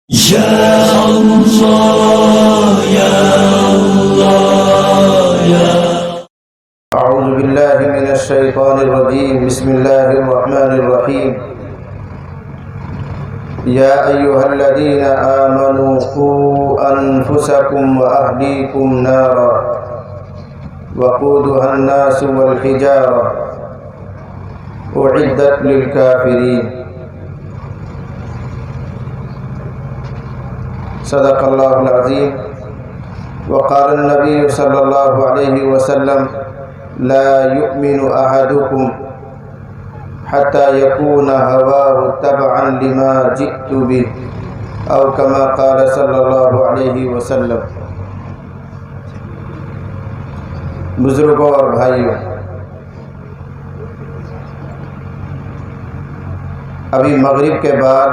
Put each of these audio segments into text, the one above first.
يا الله يا الله يا أعوذ بالله من الشيطان الرجيم. بسم الله الرحمن الرحيم. يا أيها الذين آمنوا قوا أنفسكم وأهليكم نارا وقودها الناس والحجارة أعدت للكافرين. صدق اللہ العظیم. وقال النبی صلی اللہ علیہ وسلم لا يؤمن احدكم حتى يكون هواه تبعا لما جئت به او كما قال صلی اللہ علیہ وسلم. بزرگوں اور بھائیوں، ابھی مغرب کے بعد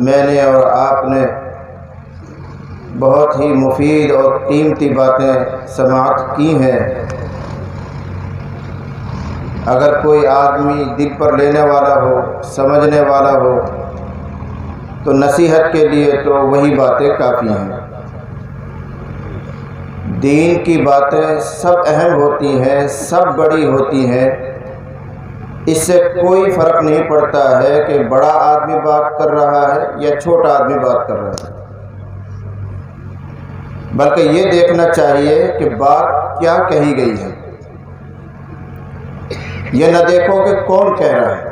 میں نے اور آپ نے بہت ہی مفید اور قیمتی باتیں سماعت کی ہیں. اگر کوئی آدمی دل پر لینے والا ہو، سمجھنے والا ہو، تو نصیحت کے لیے تو وہی باتیں کافی ہیں. دین کی باتیں سب اہم ہوتی ہیں، سب بڑی ہوتی ہیں. اس سے کوئی فرق نہیں پڑتا ہے کہ بڑا آدمی بات کر رہا ہے یا چھوٹا آدمی بات کر رہا ہے، بلکہ یہ دیکھنا چاہیے کہ بات کیا کہی گئی ہے. یہ نہ دیکھو کہ کون کہہ رہا ہے.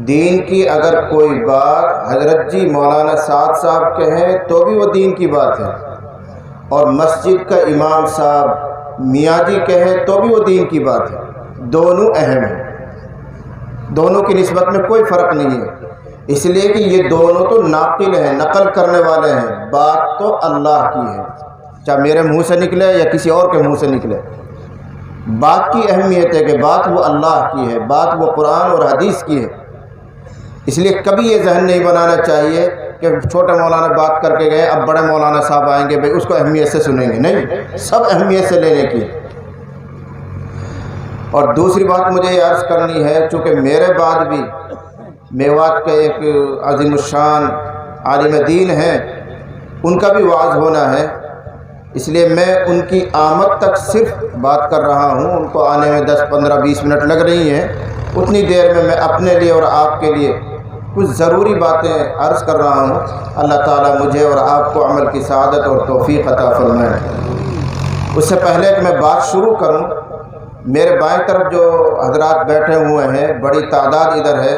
دین کی اگر کوئی بات حضرت جی مولانا سعد صاحب کہیں تو بھی وہ دین کی بات ہے، اور مسجد کا امام صاحب میاں جی کہیں تو بھی وہ دین کی بات ہے. دونوں اہم ہیں، دونوں کی نسبت میں کوئی فرق نہیں ہے، اس لیے کہ یہ دونوں تو ناقل ہیں، نقل کرنے والے ہیں. بات تو اللہ کی ہے، چاہے میرے منہ سے نکلے یا کسی اور کے منہ سے نکلے. بات کی اہمیت ہے کہ بات وہ اللہ کی ہے، بات وہ قرآن اور حدیث کی ہے. اس لیے کبھی یہ ذہن نہیں بنانا چاہیے کہ چھوٹے مولانا بات کر کے گئے، اب بڑے مولانا صاحب آئیں گے، بھائی اس کو اہمیت سے سنیں گے. نہیں، سب اہمیت سے لینے کی. اور دوسری بات مجھے یہ عرض کرنی ہے، چونکہ میرے بعد بھی میوات کے ایک عظیم الشان عالم دین ہیں، ان کا بھی وعظ ہونا ہے. اس لیے میں ان کی آمد تک صرف بات کر رہا ہوں. ان کو آنے میں 10 15 20 منٹ لگ رہی ہیں. اتنی دیر میں اپنے لیے اور آپ کے لیے کچھ ضروری باتیں عرض کر رہا ہوں. اللہ تعالیٰ مجھے اور آپ کو عمل کی سعادت اور توفیق عطا فرمائے. اس سے پہلے کہ میں بات شروع کروں، میرے بائیں طرف جو حضرات بیٹھے ہوئے ہیں، بڑی تعداد ادھر ہے،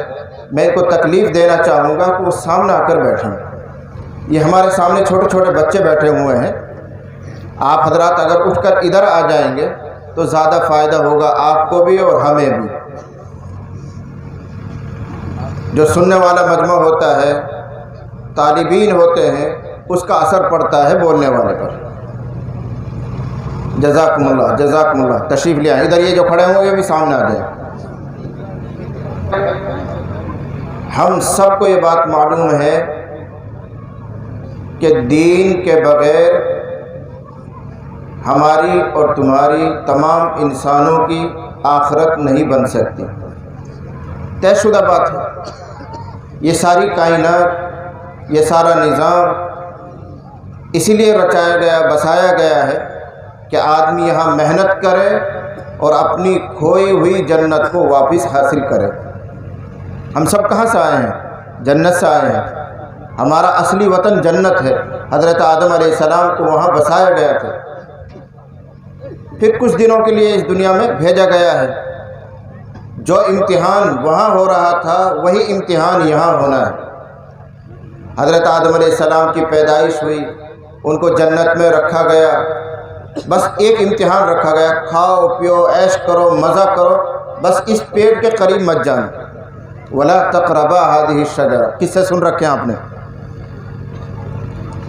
میں ان کو تکلیف دینا چاہوں گا کہ وہ سامنے آ کر بیٹھیں. یہ ہمارے سامنے چھوٹے چھوٹے بچے بیٹھے ہوئے ہیں. آپ حضرات اگر اٹھ کر ادھر آ جائیں گے تو زیادہ فائدہ ہوگا آپ کو بھی اور ہمیں بھی. جو سننے والا مجمع ہوتا ہے، طالبین ہوتے ہیں، اس کا اثر پڑتا ہے بولنے والے پر. جزاکم اللہ، جزاکم اللہ. تشریف لے آئیں ادھر، یہ جو کھڑے ہوں گے بھی سامنے آ جائیں. ہم سب کو یہ بات معلوم ہے کہ دین کے بغیر ہماری اور تمہاری تمام انسانوں کی آخرت نہیں بن سکتی. طے شدہ بات ہے. یہ ساری کائنات، یہ سارا نظام اسی لیے رچایا گیا، بسایا گیا ہے کہ آدمی یہاں محنت کرے اور اپنی کھوئی ہوئی جنت کو واپس حاصل کرے. ہم سب کہاں سے آئے ہیں؟ جنت سے آئے ہیں. ہمارا اصلی وطن جنت ہے. حضرت آدم علیہ السلام کو وہاں بسایا گیا تھا، پھر کچھ دنوں کے لیے اس دنیا میں بھیجا گیا ہے. جو امتحان وہاں ہو رہا تھا وہی امتحان یہاں ہونا ہے. حضرت آدم علیہ السلام کی پیدائش ہوئی، ان کو جنت میں رکھا گیا. بس ایک امتحان رکھا گیا، کھاؤ پیو عیش کرو مزہ کرو، بس اس پیڑ کے قریب مت جانا. ولا تقربا هذه الشجرہ، کس سے سن رکھے ہیں آپ نے؟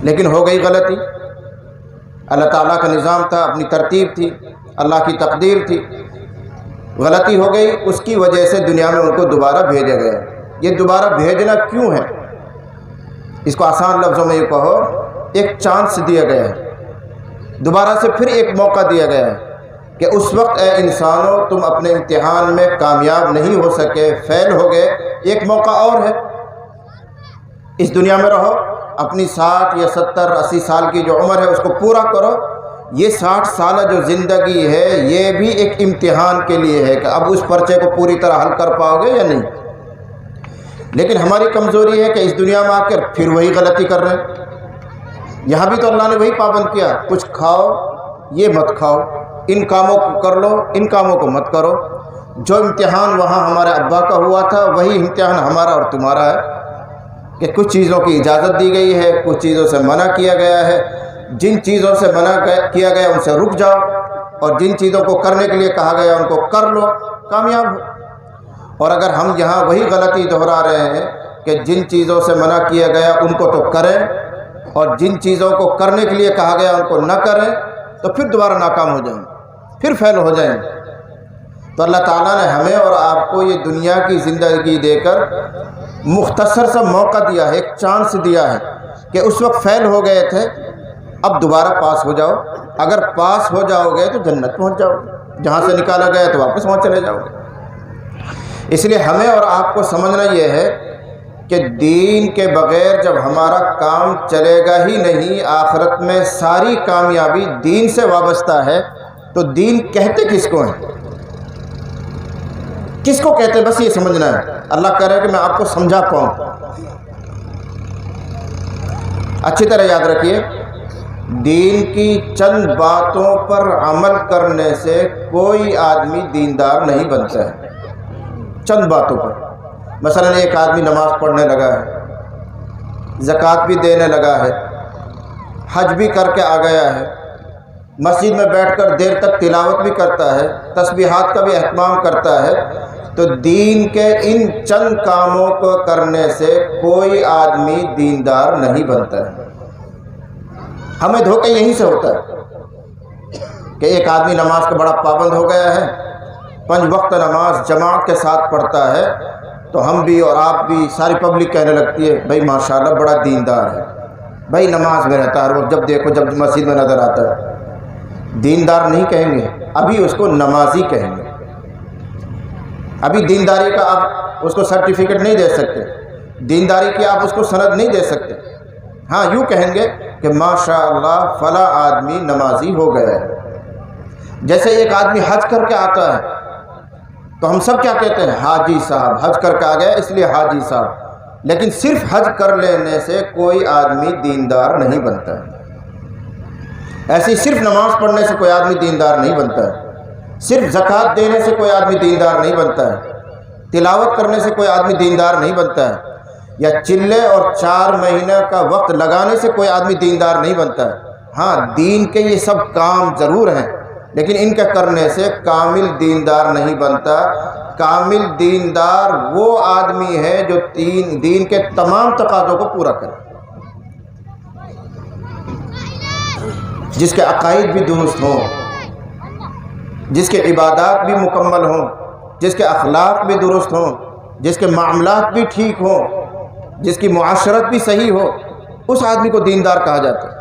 لیکن ہو گئی غلطی. اللہ تعالیٰ کا نظام تھا، اپنی ترتیب تھی، اللہ کی تقدیر تھی. غلطی ہو گئی، اس کی وجہ سے دنیا میں ان کو دوبارہ بھیجا گیا. یہ دوبارہ بھیجنا کیوں ہے؟ اس کو آسان لفظوں میں یہ کہو، ایک چانس دیا گیا ہے، دوبارہ سے پھر ایک موقع دیا گیا ہے کہ اس وقت اے انسانوں تم اپنے امتحان میں کامیاب نہیں ہو سکے، فیل ہو گئے، ایک موقع اور ہے. اس دنیا میں رہو، اپنی 60 یا 70 80 سال کی جو عمر ہے اس کو پورا کرو۔ یہ 60 سالہ جو زندگی ہے یہ بھی ایک امتحان کے لیے ہے کہ اب اس پرچے کو پوری طرح حل کر پاؤ گے یا نہیں۔ لیکن ہماری کمزوری ہے کہ اس دنیا میں آ کر پھر وہی غلطی کر رہے ہیں۔ یہاں بھی تو اللہ نے وہی پابند کیا، کچھ کھاؤ یہ مت کھاؤ، ان کاموں کو کر لو ان کاموں کو مت کرو۔ جو امتحان وہاں ہمارے ابا کا ہوا تھا وہی امتحان ہمارا اور تمہارا ہے کہ کچھ چیزوں کی اجازت دی گئی ہے، کچھ چیزوں سے منع کیا گیا ہے۔ جن چیزوں سے منع کیا گیا ان سے رک جاؤ، اور جن چیزوں کو کرنے کے لیے کہا گیا ان کو کر لو، کامیاب ہو۔ اور اگر ہم یہاں وہی غلطی دہرا رہے ہیں کہ جن چیزوں سے منع کیا گیا ان کو تو کریں، اور جن چیزوں کو کرنے کے لیے کہا گیا ان کو نہ کریں، تو پھر دوبارہ ناکام ہو جائیں، پھر فیل ہو جائیں۔ تو اللہ تعالیٰ نے ہمیں اور آپ کو یہ دنیا کی زندگی دے کر مختصر سا موقع دیا ہے، ایک چانس دیا ہے کہ اس وقت فیل ہو گئے تھے، اب دوبارہ پاس ہو جاؤ۔ اگر پاس ہو جاؤ گے تو جنت پہنچ جاؤ گے، جہاں سے نکالا گیا تو واپس وہاں چلے جاؤ گے۔ اس لیے ہمیں اور آپ کو سمجھنا یہ ہے کہ دین کے بغیر جب ہمارا کام چلے گا ہی نہیں، آخرت میں ساری کامیابی دین سے وابستہ ہے، تو دین کہتے کس کو ہیں، کس کو کہتے ہیں، بس یہ سمجھنا ہے۔ اللہ کہہ رہا ہے کہ میں آپ کو سمجھا پاؤں۔ اچھی طرح یاد رکھیے، دین کی چند باتوں پر عمل کرنے سے کوئی آدمی دیندار نہیں بنتا ہے۔ چند باتوں پر، مثلا ایک آدمی نماز پڑھنے لگا ہے، زکوٰۃ بھی دینے لگا ہے، حج بھی کر کے آ گیا ہے، مسجد میں بیٹھ کر دیر تک تلاوت بھی کرتا ہے، تسبیحات کا بھی اہتمام کرتا ہے، تو دین کے ان چند کاموں کو کرنے سے کوئی آدمی دیندار نہیں بنتا ہے۔ ہمیں دھوکہ یہیں سے ہوتا ہے کہ ایک آدمی نماز کا بڑا پابند ہو گیا ہے، 5 وقت نماز جماعت کے ساتھ پڑھتا ہے، تو ہم بھی اور آپ بھی ساری پبلک کہنے لگتی ہے بھائی ماشاءاللہ بڑا دیندار ہے، بھائی نماز میں رہتا ہے، اور جب دیکھو جب مسجد میں نظر آتا ہے۔ دیندار نہیں کہیں گے، ابھی اس کو نمازی کہیں گے۔ ابھی دینداری کا آپ اس کو سرٹیفکیٹ نہیں دے سکتے، دینداری کی آپ اس کو سند نہیں دے سکتے۔ ہاں یوں کہیں گے کہ ماشاءاللہ فلاں آدمی نمازی ہو گیا ہے۔ جیسے ایک آدمی حج کر کے آتا ہے تو ہم سب کیا کہتے ہیں، حاجی صاحب حج کر کے آ گیا اس لیے حاجی صاحب، لیکن صرف حج کر لینے سے کوئی آدمی دیندار نہیں بنتا ہے۔ ایسی صرف نماز پڑھنے سے کوئی آدمی دیندار نہیں بنتا ہے، صرف زکوٰۃ دینے سے کوئی آدمی دیندار نہیں بنتا ہے، تلاوت کرنے سے کوئی آدمی دیندار نہیں بنتا ہے، یا چلے اور 4 مہینے کا وقت لگانے سے کوئی آدمی دیندار نہیں بنتا ہے۔ ہاں دین کے یہ سب کام ضرور ہیں، لیکن ان کے کرنے سے کامل دیندار نہیں بنتا۔ کامل دیندار وہ آدمی ہے جو دین کے تمام تقاضوں کو پورا کرے، جس کے عقائد بھی درست ہوں، جس کے عبادات بھی مکمل ہوں، جس کے اخلاق بھی درست ہوں، جس کے معاملات بھی ٹھیک ہوں، جس کی معاشرت بھی صحیح ہو، اس آدمی کو دیندار کہا جاتا ہے۔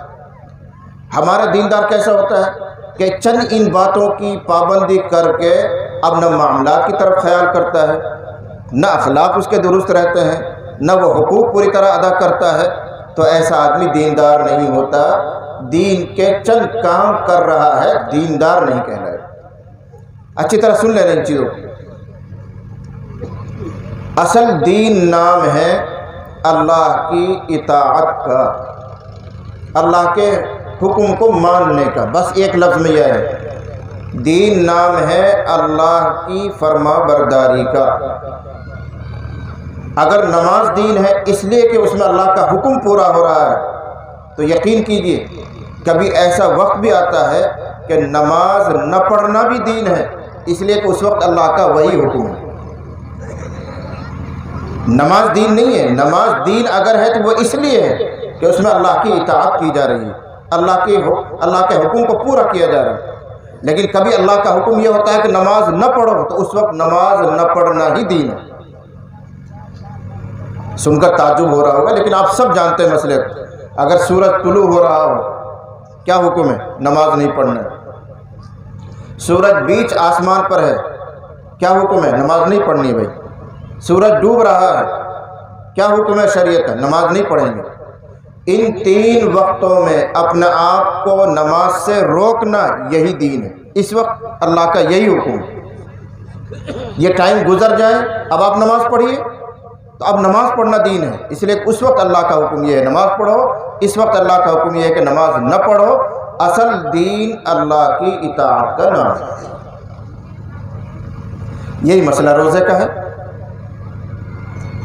ہمارا دیندار کیسا ہوتا ہے کہ چند ان باتوں کی پابندی کر کے اب نہ معاملات کی طرف خیال کرتا ہے، نہ اخلاق اس کے درست رہتے ہیں، نہ وہ حقوق پوری طرح ادا کرتا ہے، تو ایسا آدمی دیندار نہیں ہوتا۔ دین کے چند کام کر رہا ہے، دیندار نہیں کہنا ہے۔ اچھی طرح سن لینا ان چیزوں کو۔ اصل دین نام ہے اللہ کی اطاعت کا، اللہ کے حکم کو ماننے کا، بس ایک لفظ میں یہ ہے، دین نام ہے اللہ کی فرما برداری کا۔ اگر نماز دین ہے اس لیے کہ اس میں اللہ کا حکم پورا ہو رہا ہے، تو یقین کیجئے کبھی ایسا وقت بھی آتا ہے کہ نماز نہ پڑھنا بھی دین ہے، اس لیے کہ اس وقت اللہ کا وہی حکم ہے۔ نماز دین نہیں ہے، نماز دین اگر ہے تو وہ اس لیے ہے کہ اس میں اللہ کی اطاعت کی جا رہی ہے، اللہ کے حکم کو پورا کیا جا رہا ہے۔ لیکن کبھی اللہ کا حکم یہ ہوتا ہے کہ نماز نہ پڑھو، تو اس وقت نماز نہ پڑھنا ہی دین ہے۔ سن کر تعجب ہو رہا ہوگا، لیکن آپ سب جانتے ہیں مسئلے کو۔ اگر سورج طلوع ہو رہا ہو کیا حکم ہے؟ نماز نہیں پڑھنا ہے۔ سورج بیچ آسمان پر ہے، کیا حکم ہے؟ نماز نہیں پڑھنی ہے بھائی۔ سورج ڈوب رہا ہے، کیا حکم ہے شریعت کا؟ نماز نہیں پڑھیں گے۔ ان 3 وقتوں میں اپنے آپ کو نماز سے روکنا یہی دین ہے۔ اس وقت اللہ کا یہی حکم ہے۔ یہ ٹائم گزر جائے اب آپ نماز پڑھیے، تو اب نماز پڑھنا دین ہے۔ اس لیے اس وقت اللہ کا حکم یہ ہے نماز پڑھو، اس وقت اللہ کا حکم یہ ہے کہ نماز نہ پڑھو۔ اصل دین اللہ کی اطاعت کا نام ہے۔ یہی مسئلہ روزے کا ہے۔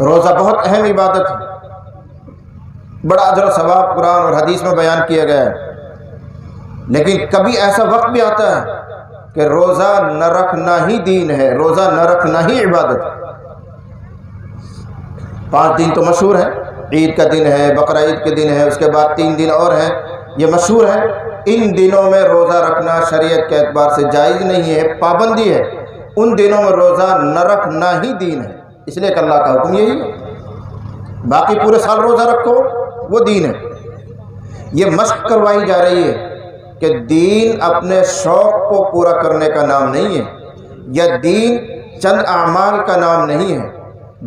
روزہ بہت اہم عبادت ہے، بڑا اجر و ثواب قرآن اور حدیث میں بیان کیا گیا ہے، لیکن کبھی ایسا وقت بھی آتا ہے کہ روزہ نہ رکھنا ہی دین ہے، روزہ نہ رکھنا ہی عبادت ہے۔ 5 دن تو مشہور ہیں، عید کا دن ہے، بقرہ عید کے دن ہے، اس کے بعد 3 دن اور ہیں، یہ مشہور ہے۔ ان دنوں میں روزہ رکھنا شریعت کے اعتبار سے جائز نہیں ہے، پابندی ہے۔ ان دنوں میں روزہ نہ رکھنا ہی دین ہے، اس لیے کہ اللہ کا حکم یہی ہے۔ باقی پورے سال روزہ رکھو وہ دین ہے۔ یہ مشق کروائی جا رہی ہے کہ دین اپنے شوق کو پورا کرنے کا نام نہیں ہے، یا دین چند اعمال کا نام نہیں ہے۔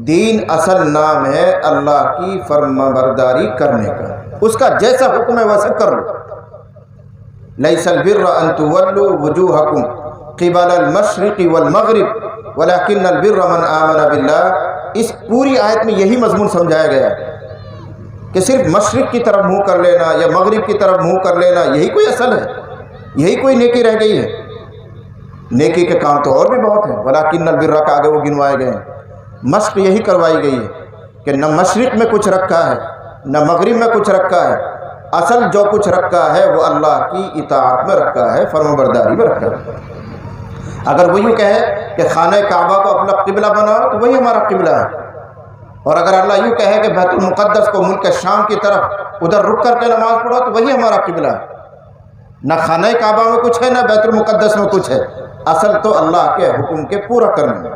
دین اصل نام ہے اللہ کی فرمانبرداری کرنے کا، اس کا جیسا حکم ہے ویسا کر لو۔ لیس البر ان تولوا وجوہکم قبل المشرق والمغرب ولکن البر من آمن باللہ۔ اس پوری آیت میں یہی مضمون سمجھایا گیا ہے کہ صرف مشرق کی طرف منہ کر لینا یا مغرب کی طرف منہ کر لینا یہی کوئی اصل ہے، یہی کوئی نیکی رہ گئی ہے۔ نیکی کے کام تو اور بھی بہت ہیں، ولکن البر کا آگے وہ گنوائے گئے ہیں۔ مشق یہی کروائی گئی ہے کہ نہ مشرق میں کچھ رکھا ہے نہ مغرب میں کچھ رکھا ہے، اصل جو کچھ رکھا ہے وہ اللہ کی اطاعت میں رکھا ہے، فرمانبرداری میں رکھا ہے۔ اگر وہ یوں کہے کہ خانہ کعبہ کو اپنا قبلہ بناؤ تو وہی ہمارا قبلہ ہے، اور اگر اللہ یوں کہے کہ بیت المقدس کو ملک شام کی طرف ادھر رک کر کے نماز پڑھو تو وہی ہمارا قبلہ ہے۔ نہ خانہ کعبہ میں کچھ ہے نہ بیت المقدس میں کچھ ہے، اصل تو اللہ کے حکم کے پورا کرنے میں۔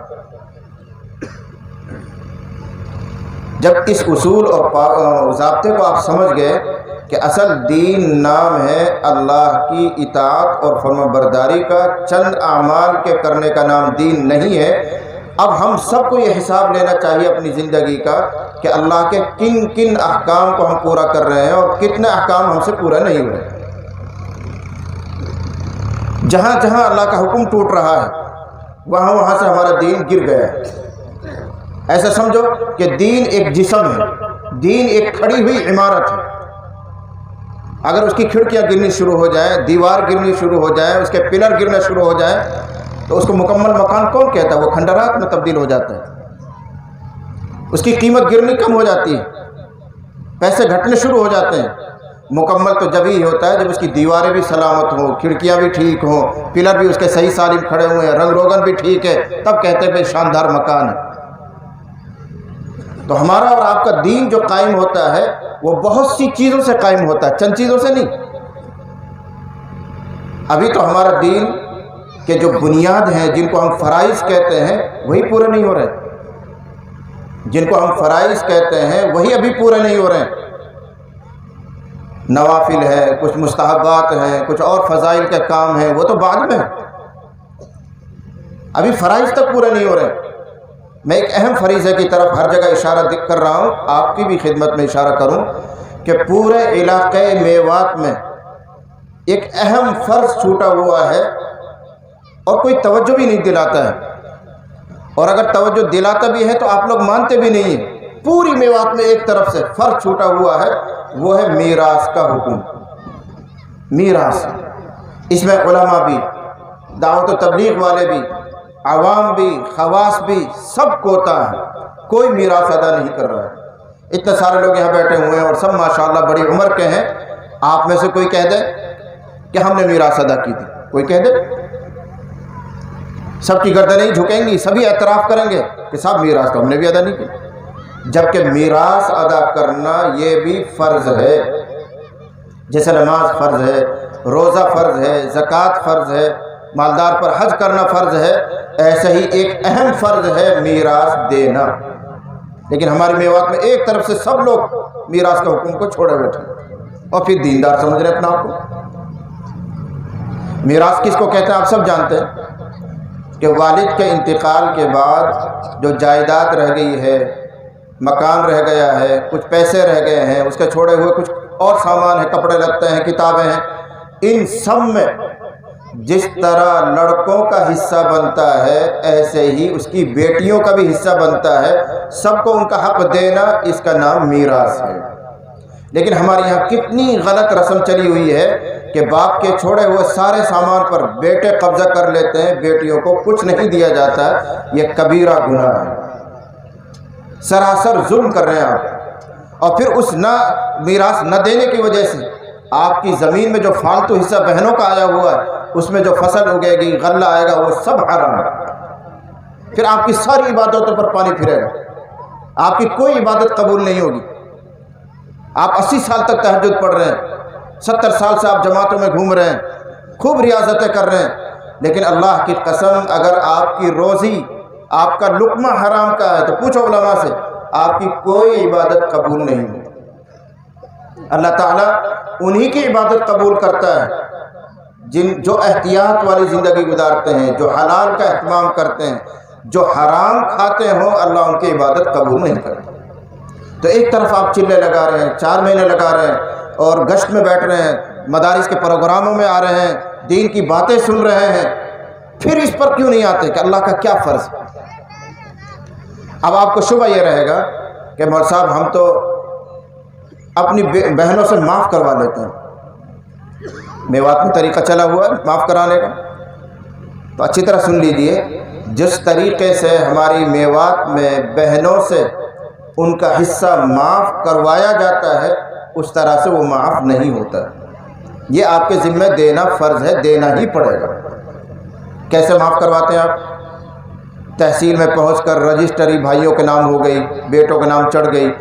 جب اس اصول اور ضابطے کو آپ سمجھ گئے کہ اصل دین نام ہے اللہ کی اطاعت اور فرمانبرداری کا، چند اعمال کے کرنے کا نام دین نہیں ہے، اب ہم سب کو یہ حساب لینا چاہیے اپنی زندگی کا کہ اللہ کے کن کن احکام کو ہم پورا کر رہے ہیں اور کتنے احکام ہم سے پورا نہیں ہوئے۔ جہاں جہاں اللہ کا حکم ٹوٹ رہا ہے وہاں سے ہمارا دین گر گیا ہے۔ ایسا سمجھو کہ دین ایک جسم ہے، دین ایک کھڑی ہوئی عمارت ہے۔ اگر اس کی کھڑکیاں گرنی شروع ہو جائیں، دیوار گرنی شروع ہو جائیں، اس کے پلر گرنا شروع ہو جائیں تو اس کو مکمل مکان کون کہتا ہے؟ وہ کھنڈرات میں تبدیل ہو جاتا ہے، اس کی قیمت گرنی کم ہو جاتی ہے، پیسے گھٹنے شروع ہو جاتے ہیں۔ مکمل تو جب ہی ہوتا ہے جب اس کی دیواریں بھی سلامت ہوں، کھڑکیاں بھی ٹھیک ہوں، پلر بھی اس کے صحیح سالم کھڑے ہوئے ہیں، رنگ روگن بھی ٹھیک ہے، تب کہتے ہیں بھائی شاندار مکان ہے۔ تو ہمارا اور آپ کا دین جو قائم ہوتا ہے وہ بہت سی چیزوں سے قائم ہوتا ہے، چند چیزوں سے نہیں۔ ابھی تو ہمارا دین کے جو بنیاد ہیں، جن کو ہم فرائض کہتے ہیں، وہی پورے نہیں ہو رہے۔ جن کو ہم فرائض کہتے ہیں وہی ابھی پورے نہیں ہو رہے ہیں۔ نوافل ہے، کچھ مستحبات ہیں، کچھ اور فضائل کے کام ہیں، وہ تو بعد میں، ابھی فرائض تک پورے نہیں ہو رہے۔ میں ایک اہم فریضے کی طرف ہر جگہ اشارہ کر رہا ہوں، آپ کی بھی خدمت میں اشارہ کروں کہ پورے علاقے میوات میں ایک اہم فرض چھوٹا ہوا ہے اور کوئی توجہ بھی نہیں دلاتا ہے، اور اگر توجہ دلاتا بھی ہے تو آپ لوگ مانتے بھی نہیں ہیں۔ پوری میوات میں ایک طرف سے فرض چھوٹا ہوا ہے، وہ ہے میراث کا حکم۔ میراث، اس میں علماء بھی، دعوت و تبلیغ والے بھی، عوام بھی، خواص بھی، سب کوتا ہے، کوئی میراث ادا نہیں کر رہا ہے۔ اتنے سارے لوگ یہاں بیٹھے ہوئے ہیں اور سب ماشاءاللہ بڑی عمر کے ہیں، آپ میں سے کوئی کہہ دے کہ ہم نے میراث ادا کی تھی، کوئی کہہ دے؟ سب کی گردنیں جھکیں گی، سبھی اعتراف کریں گے کہ صاحب میراث تو ہم نے بھی ادا نہیں کی۔ جبکہ میراث ادا کرنا یہ بھی فرض ہے، جیسے نماز فرض ہے، روزہ فرض ہے، زکوٰۃ فرض ہے، مالدار پر حج کرنا فرض ہے، ایسے ہی ایک اہم فرض ہے میراث دینا۔ لیکن ہماری میوات میں ایک طرف سے سب لوگ میراث کے حکم کو چھوڑے بیٹھے اور پھر دیندار سمجھ رہے اپنا آپ کو۔ میراث کس کو کہتے ہیں آپ سب جانتے ہیں کہ والد کے انتقال کے بعد جو جائیداد رہ گئی ہے مکان رہ گیا ہے، کچھ پیسے رہ گئے ہیں، اس کے چھوڑے ہوئے کچھ اور سامان ہیں، کپڑے لگتے ہیں، کتابیں ہیں، ان سب میں جس طرح لڑکوں کا حصہ بنتا ہے ایسے ہی اس کی بیٹیوں کا بھی حصہ بنتا ہے۔ سب کو ان کا حق دینا، اس کا نام میراث ہے۔ لیکن ہمارے یہاں کتنی غلط رسم چلی ہوئی ہے کہ باپ کے چھوڑے ہوئے سارے سامان پر بیٹے قبضہ کر لیتے ہیں، بیٹیوں کو کچھ نہیں دیا جاتا۔ یہ کبیرہ گناہ ہے، سراسر ظلم کر رہے ہیں آپ۔ اور پھر اس میراث نہ دینے کی وجہ سے آپ کی زمین میں جو فالتو حصہ بہنوں کا آیا ہوا ہے، اس میں جو فصل اگے گی، غلہ آئے گا، وہ سب حرام ہے۔ پھر آپ کی ساری عبادتوں پر پانی پھرے گا، آپ کی کوئی عبادت قبول نہیں ہوگی۔ آپ 80 سال تک تہجد پڑھ رہے ہیں، 70 سال سے آپ جماعتوں میں گھوم رہے ہیں، خوب ریاضتیں کر رہے ہیں، لیکن اللہ کی قسم اگر آپ کی روزی، آپ کا لقمہ حرام کا ہے تو پوچھو علماء سے، آپ کی کوئی عبادت قبول نہیں ہوگی۔ اللہ تعالیٰ انہی کی عبادت قبول کرتا ہے جو احتیاط والی زندگی گزارتے ہیں، جو حلال کا اہتمام کرتے ہیں۔ جو حرام کھاتے ہوں اللہ ان کی عبادت قبول نہیں کرتا۔ تو ایک طرف آپ چلے لگا رہے ہیں، 4 مہینے لگا رہے ہیں، اور گشت میں بیٹھ رہے ہیں، مدارس کے پروگراموں میں آ رہے ہیں، دین کی باتیں سن رہے ہیں، پھر اس پر کیوں نہیں آتے کہ اللہ کا کیا فرض ہے؟ اب آپ کو شبہ یہ رہے گا کہ مول صاحب ہم تو اپنی بہنوں سے معاف کروا لیتے ہیں، میوات میں طریقہ چلا ہوا ہے معاف کرانے کا۔ تو اچھی طرح سن لیجئے، جس طریقے سے ہماری میوات میں بہنوں سے ان کا حصہ معاف کروایا جاتا ہے، اس طرح سے وہ معاف نہیں ہوتا۔ یہ آپ کے ذمہ دینا فرض ہے، دینا ہی پڑے گا۔ کیسے معاف کرواتے ہیں آپ؟ تحصیل میں پہنچ کر رجسٹری بھائیوں کے نام ہو گئی، بیٹوں کے نام چڑھ گئی،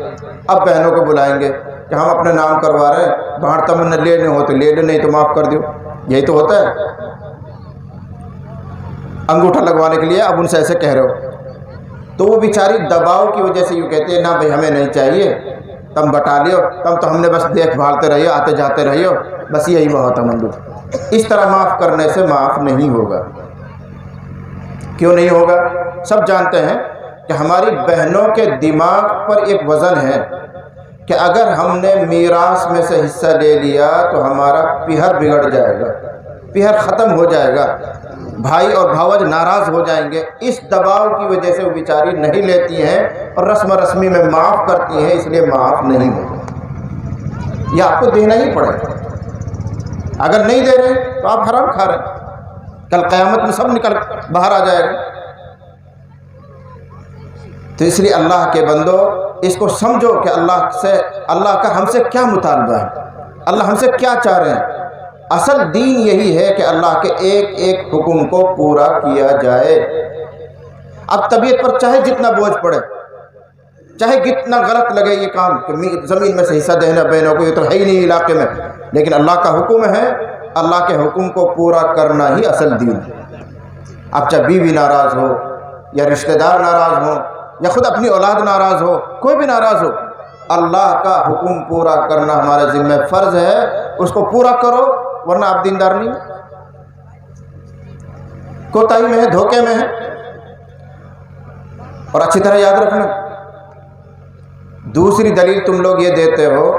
اب بہنوں کو بلائیں گے کہ ہم اپنے نام کروا رہے ہیں، باہر تمنا لینے ہو تو لے لے، نہیں تو معاف کر دو۔ یہی تو ہوتا ہے، انگوٹھا لگوانے کے لیے اب ان سے ایسے کہہ رہے ہو، تو وہ بیچاری دباؤ کی وجہ سے یوں کہتے ہیں نا بھائی ہمیں نہیں چاہیے، تم بٹا لیو، تم تو ہم نے بس دیکھ بھالتے رہیے، آتے جاتے رہیے، بس یہی بہت ہے منظور۔ اس طرح معاف کرنے سے معاف نہیں ہوگا۔ کیوں نہیں ہوگا؟ سب جانتے ہیں کہ ہماری بہنوں کے دماغ پر ایک وزن ہے کہ اگر ہم نے میراث میں سے حصہ لے لیا تو ہمارا پیہر بگڑ جائے گا، پیہر ختم ہو جائے گا، بھائی اور بھاوج ناراض ہو جائیں گے۔ اس دباؤ کی وجہ سے وہ بیچاری نہیں لیتی ہیں اور رسم رسمی میں معاف کرتی ہیں، اس لیے معاف نہیں ہوگا۔ یہ آپ کو دینا ہی پڑے گا۔ اگر نہیں دے رہے تو آپ حرام کھا رہے ہیں، کل قیامت میں سب نکل باہر آ جائے گا۔ تو اس لیے اللہ کے بندو اس کو سمجھو کہ اللہ کا ہم سے کیا مطالبہ ہے، اللہ ہم سے کیا چاہ رہے ہیں۔ اصل دین یہی ہے کہ اللہ کے ایک ایک حکم کو پورا کیا جائے۔ اب طبیعت پر چاہے جتنا بوجھ پڑے، چاہے کتنا غلط لگے یہ کام کہ زمین میں سے حصہ دینا بہنوں کو، یہ تو ہے ہی نہیں علاقے میں، لیکن اللہ کا حکم ہے، اللہ کے حکم کو پورا کرنا ہی اصل دین ہے۔ اب چاہے بیوی ناراض ہو یا رشتہ دار ناراض ہو یا خود اپنی اولاد ناراض ہو، کوئی بھی ناراض ہو، اللہ کا حکم پورا کرنا ہمارے ذمہ فرض ہے۔ اس کو پورا کرو، ورنہ آپ دیندار نہیں، کوتاہی میں ہے، دھوکے میں ہے۔ اور اچھی طرح یاد رکھنا، دوسری دلیل تم لوگ یہ دیتے ہو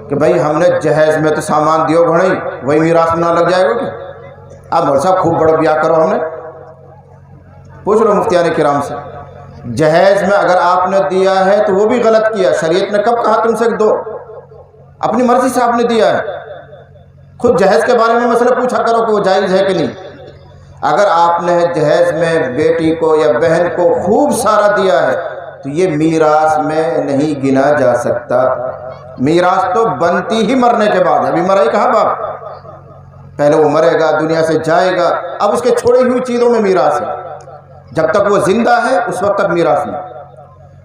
کہ بھائی ہم نے جہیز میں تو سامان دیو گھڑی، وہی میراث میں نہ لگ جائے گا کیا؟ آپ مول صاحب خوب بڑا بیاہ کرو، ہم نے پوچھ لو مفتیان کرام سے، جہیز میں اگر آپ نے دیا ہے تو وہ بھی غلط کیا۔ شریعت نے کب کہا تم سے دو؟ اپنی مرضی سے آپ نے دیا ہے۔ خود جہیز کے بارے میں مسئلہ پوچھا کرو کہ وہ جائز ہے کہ نہیں۔ اگر آپ نے جہیز میں بیٹی کو یا بہن کو خوب سارا دیا ہے تو یہ میراث میں نہیں گنا جا سکتا۔ میراث تو بنتی ہی مرنے کے بعد، ابھی مرا ہی کہاں باپ، پہلے وہ مرے گا، دنیا سے جائے گا، اب اس کے چھوڑی ہوئی چیزوں میں میراث ہے۔ جب تک وہ زندہ ہے اس وقت تک میراث نہیں۔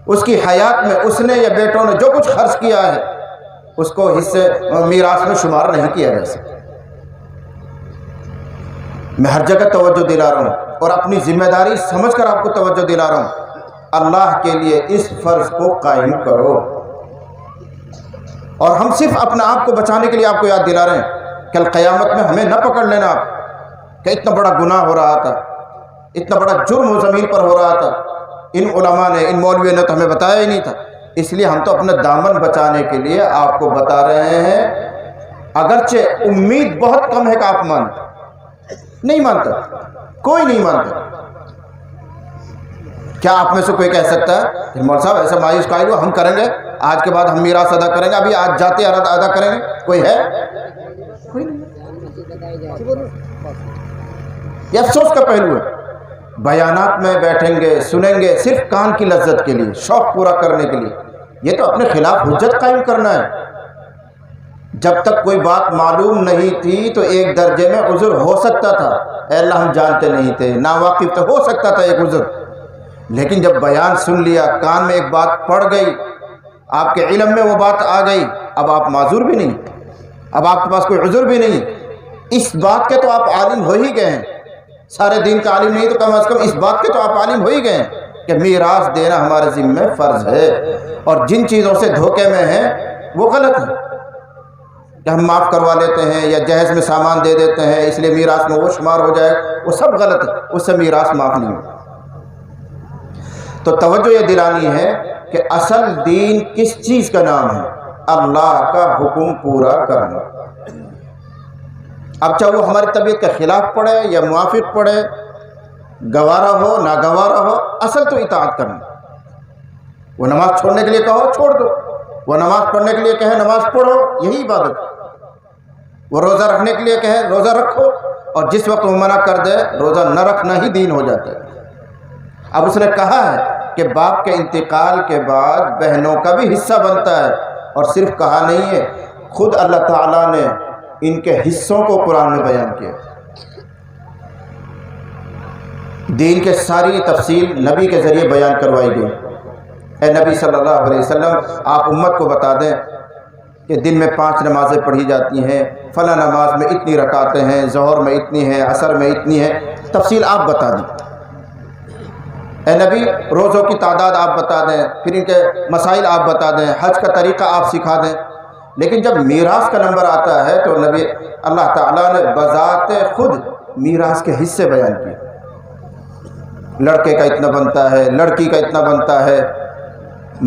اس کی حیات میں اس نے یا بیٹوں نے جو کچھ خرچ کیا ہے اس کو حصے میراث میں شمار نہیں کیا جا سکتا۔ میں ہر جگہ توجہ دلا رہا ہوں اور اپنی ذمہ داری سمجھ کر آپ کو توجہ دلا رہا ہوں، اللہ کے لیے اس فرض کو قائم کرو۔ اور ہم صرف اپنا آپ کو بچانے کے لیے آپ کو یاد دلا رہے ہیں، کل قیامت میں ہمیں نہ پکڑ لینا آپ کہ اتنا بڑا گناہ ہو رہا تھا، اتنا بڑا جرم زمین پر ہو رہا تھا، ان علماء نے، ان مولویوں نے تو ہمیں بتایا ہی نہیں تھا۔ اس لیے ہم تو اپنا دامن بچانے کے لیے آپ کو بتا رہے ہیں، اگرچہ امید بہت کم ہے کہ آپ مانتے، نہیں مانتا، کوئی نہیں مانتا۔ کیا آپ میں سے کوئی کہہ سکتا ہے کہ مول صاحب ایسا مایوس قائل ہو، ہم کریں گے آج کے بعد ہم میراث ادا کریں گے، ابھی آج جاتے ادا کریں گے؟ کوئی ہے؟ کوئی نہیں۔ یہ افسوس کا پہلو ہے۔ بیانات میں بیٹھیں گے، سنیں گے صرف کان کی لذت کے لیے، شوق پورا کرنے کے لیے، یہ تو اپنے خلاف حجت قائم کرنا ہے۔ جب تک کوئی بات معلوم نہیں تھی تو ایک درجے میں عذر ہو سکتا تھا، اے اللہ ہم جانتے نہیں تھے، ناواقف تو ہو سکتا تھا ایک عذر، لیکن جب بیان سن لیا، کان میں ایک بات پڑ گئی، آپ کے علم میں وہ بات آ گئی، اب آپ معذور بھی نہیں، اب آپ کے پاس کوئی عذر بھی نہیں۔ اس بات کے تو آپ عالم ہو ہی گئے ہیں، سارے دین کا عالم نہیں تو کم از کم اس بات کے تو آپ عالم ہو ہی گئے ہیں کہ میراث دینا ہمارے ذمہ میں فرض ہے، اور جن چیزوں سے دھوکے میں ہیں وہ غلط ہے کہ ہم معاف کروا لیتے ہیں یا جہیز میں سامان دے دیتے ہیں اس لیے میراث میں وہ شمار ہو جائے، وہ سب غلط ہے، اس سے میراث معاف نہیں ہو۔ تو توجہ یہ دلانی ہے کہ اصل دین کس چیز کا نام ہے؟ اللہ کا حکم پورا کرنا۔ اب چاہے وہ ہماری طبیعت کے خلاف پڑے یا موافق پڑے، گوارا ہو ناگوارا ہو، اصل تو اطاعت کرنا۔ وہ نماز چھوڑنے کے لیے کہو چھوڑ دو، وہ نماز پڑھنے کے لیے کہے نماز پڑھو، یہی عبادت ہے۔ وہ روزہ رکھنے کے لیے کہے روزہ رکھو، اور جس وقت وہ منع کر دے روزہ نہ رکھنا ہی دین ہو جاتا ہے۔ اب اس نے کہا ہے کہ باپ کے انتقال کے بعد بہنوں کا بھی حصہ بنتا ہے، اور صرف کہا نہیں ہے، خود اللہ تعالیٰ نے ان کے حصوں کو قرآن میں بیان کیا۔ دین کے ساری تفصیل نبی کے ذریعے بیان کروائی گئی۔ اے نبی صلی اللہ علیہ وسلم، آپ امت کو بتا دیں کہ دن میں 5 نمازیں پڑھی جاتی ہیں، فلاں نماز میں اتنی رکعتیں ہیں، ظہر میں اتنی ہیں، عصر میں اتنی ہیں، تفصیل آپ بتا دیں۔ اے نبی، روزوں کی تعداد آپ بتا دیں، پھر ان کے مسائل آپ بتا دیں، حج کا طریقہ آپ سکھا دیں۔ لیکن جب میراث کا نمبر آتا ہے تو نبی اللہ تعالیٰ نے بذات خود میراث کے حصے بیان کیے۔ لڑکے کا اتنا بنتا ہے، لڑکی کا اتنا بنتا ہے،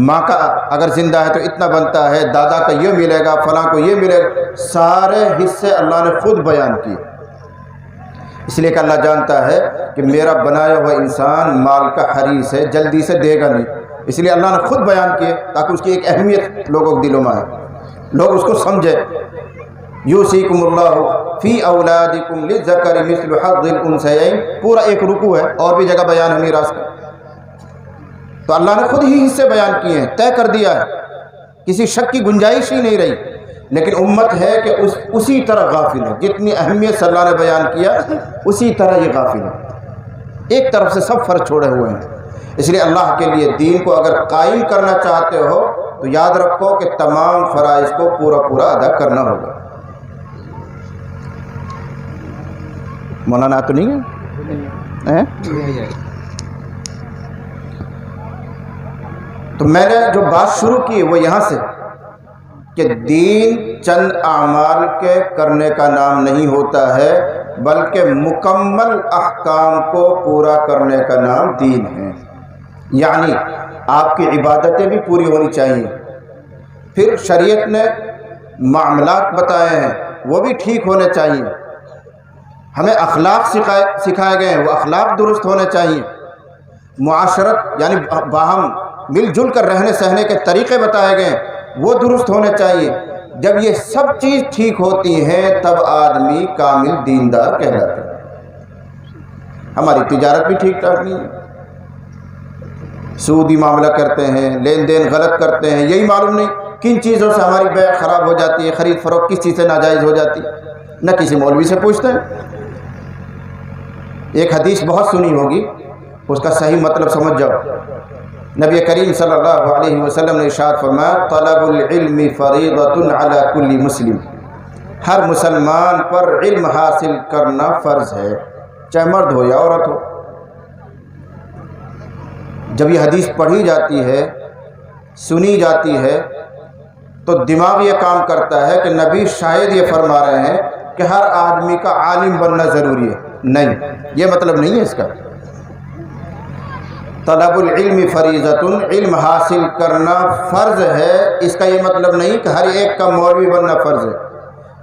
ماں کا اگر زندہ ہے تو اتنا بنتا ہے، دادا کا یہ ملے گا، فلاں کو یہ ملے گا، سارے حصے اللہ نے خود بیان کیے۔ اس لیے کہ اللہ جانتا ہے کہ میرا بنایا ہوا انسان مال کا حریص ہے، جلدی سے دے گا نہیں، اس لیے اللہ نے خود بیان کیے تاکہ اس کی ایک اہمیت لوگوں کے دلوں میں آئے، لوگ اس کو سمجھے۔ یوصیکم اللہ فی اولادکم للذکر مثل حظ الانثیین، پورا ایک رکوع ہے، اور بھی جگہ بیان ہے میراث کا۔ تو اللہ نے خود ہی حصے بیان کیے ہیں، طے کر دیا ہے، کسی شک کی گنجائش ہی نہیں رہی۔ لیکن امت ہے کہ اسی طرح غافل ہے، جتنی اہمیت سے اللہ نے بیان کیا اسی طرح یہ غافل ہے، ایک طرف سے سب فرض چھوڑے ہوئے ہیں۔ اس لیے اللہ کے لیے دین کو اگر قائم کرنا چاہتے ہو تو یاد رکھو کہ تمام فرائض کو پورا ادا کرنا ہوگا۔ مولانا تو نہیں ہے؟ تو میں نے جو بات شروع کی وہ یہاں سے کہ دین چند اعمال کے کرنے کا نام نہیں ہوتا ہے، بلکہ مکمل احکام کو پورا کرنے کا نام دین ہے۔ یعنی آپ کی عبادتیں بھی پوری ہونی چاہیے، پھر شریعت نے معاملات بتائے ہیں وہ بھی ٹھیک ہونے چاہیے، ہمیں اخلاق سکھائے گئے ہیں وہ اخلاق درست ہونے چاہیے، معاشرت یعنی باہم مل جل کر رہنے سہنے کے طریقے بتائے گئے ہیں وہ درست ہونے چاہیے۔ جب یہ سب چیز ٹھیک ہوتی ہیں تب آدمی کامل دیندار کہلاتا ہے۔ ہماری تجارت بھی ٹھیک ٹھاک نہیں ہے، سودی معاملہ کرتے ہیں، لین دین غلط کرتے ہیں، یہی معلوم نہیں کن چیزوں سے ہماری بیع خراب ہو جاتی ہے، خرید فروخت کس چیز سے ناجائز ہو جاتی ہے، نہ کسی مولوی سے پوچھتے ہیں۔ ایک حدیث بہت سنی ہوگی، اس کا صحیح مطلب سمجھ جاؤ۔ نبی کریم صلی اللہ علیہ وسلم نے ارشاد فرمایا، طلب العلم فریضۃ علی کل مسلم، ہر مسلمان پر علم حاصل کرنا فرض ہے، چاہے مرد ہو یا عورت ہو۔ جب یہ حدیث پڑھی جاتی ہے، سنی جاتی ہے، تو دماغ یہ کام کرتا ہے کہ نبی شاید یہ فرما رہے ہیں کہ ہر آدمی کا عالم بننا ضروری ہے۔ نہیں، یہ مطلب نہیں ہے اس کا۔ طلب العلم فریضۃ، علم حاصل کرنا فرض ہے۔ اس کا یہ مطلب نہیں کہ ہر ایک کا مولوی بننا فرض ہے،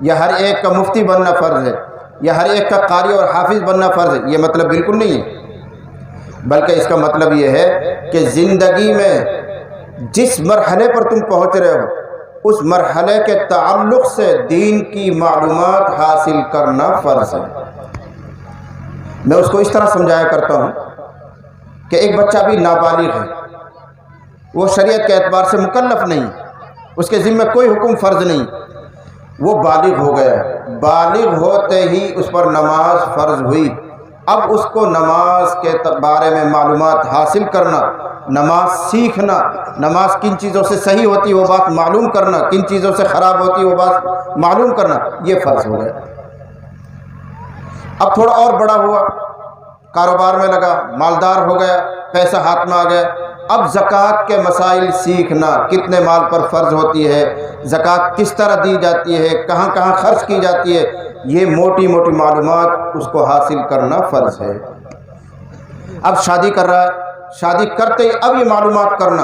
یا ہر ایک کا مفتی بننا فرض ہے، یا ہر ایک کا قاری اور حافظ بننا فرض ہے، یہ مطلب بالکل نہیں ہے۔ بلکہ اس کا مطلب یہ ہے کہ زندگی میں جس مرحلے پر تم پہنچ رہے ہو اس مرحلے کے تعلق سے دین کی معلومات حاصل کرنا فرض ہے۔ میں اس کو اس طرح سمجھایا کرتا ہوں کہ ایک بچہ بھی نابالغ ہے، وہ شریعت کے اعتبار سے مکلف نہیں، اس کے ذمہ کوئی حکم فرض نہیں، وہ بالغ ہو گیا، بالغ ہوتے ہی اس پر نماز فرض ہوئی۔ اب اس کو نماز کے بارے میں معلومات حاصل کرنا، نماز سیکھنا، نماز کن چیزوں سے صحیح ہوتی ہے وہ بات معلوم کرنا، کن چیزوں سے خراب ہوتی ہے وہ بات معلوم کرنا، یہ فرض ہو گیا۔ اب تھوڑا اور بڑا ہوا، کاروبار میں لگا، مالدار ہو گیا، پیسہ ہاتھ میں آ گیا، اب زکوٰۃ کے مسائل سیکھنا، کتنے مال پر فرض ہوتی ہے، زکوٰۃ کس طرح دی جاتی ہے، کہاں کہاں خرچ کی جاتی ہے، یہ موٹی موٹی معلومات اس کو حاصل کرنا فرض ہے۔ اب شادی کر رہا ہے، شادی کرتے ہی اب یہ معلومات کرنا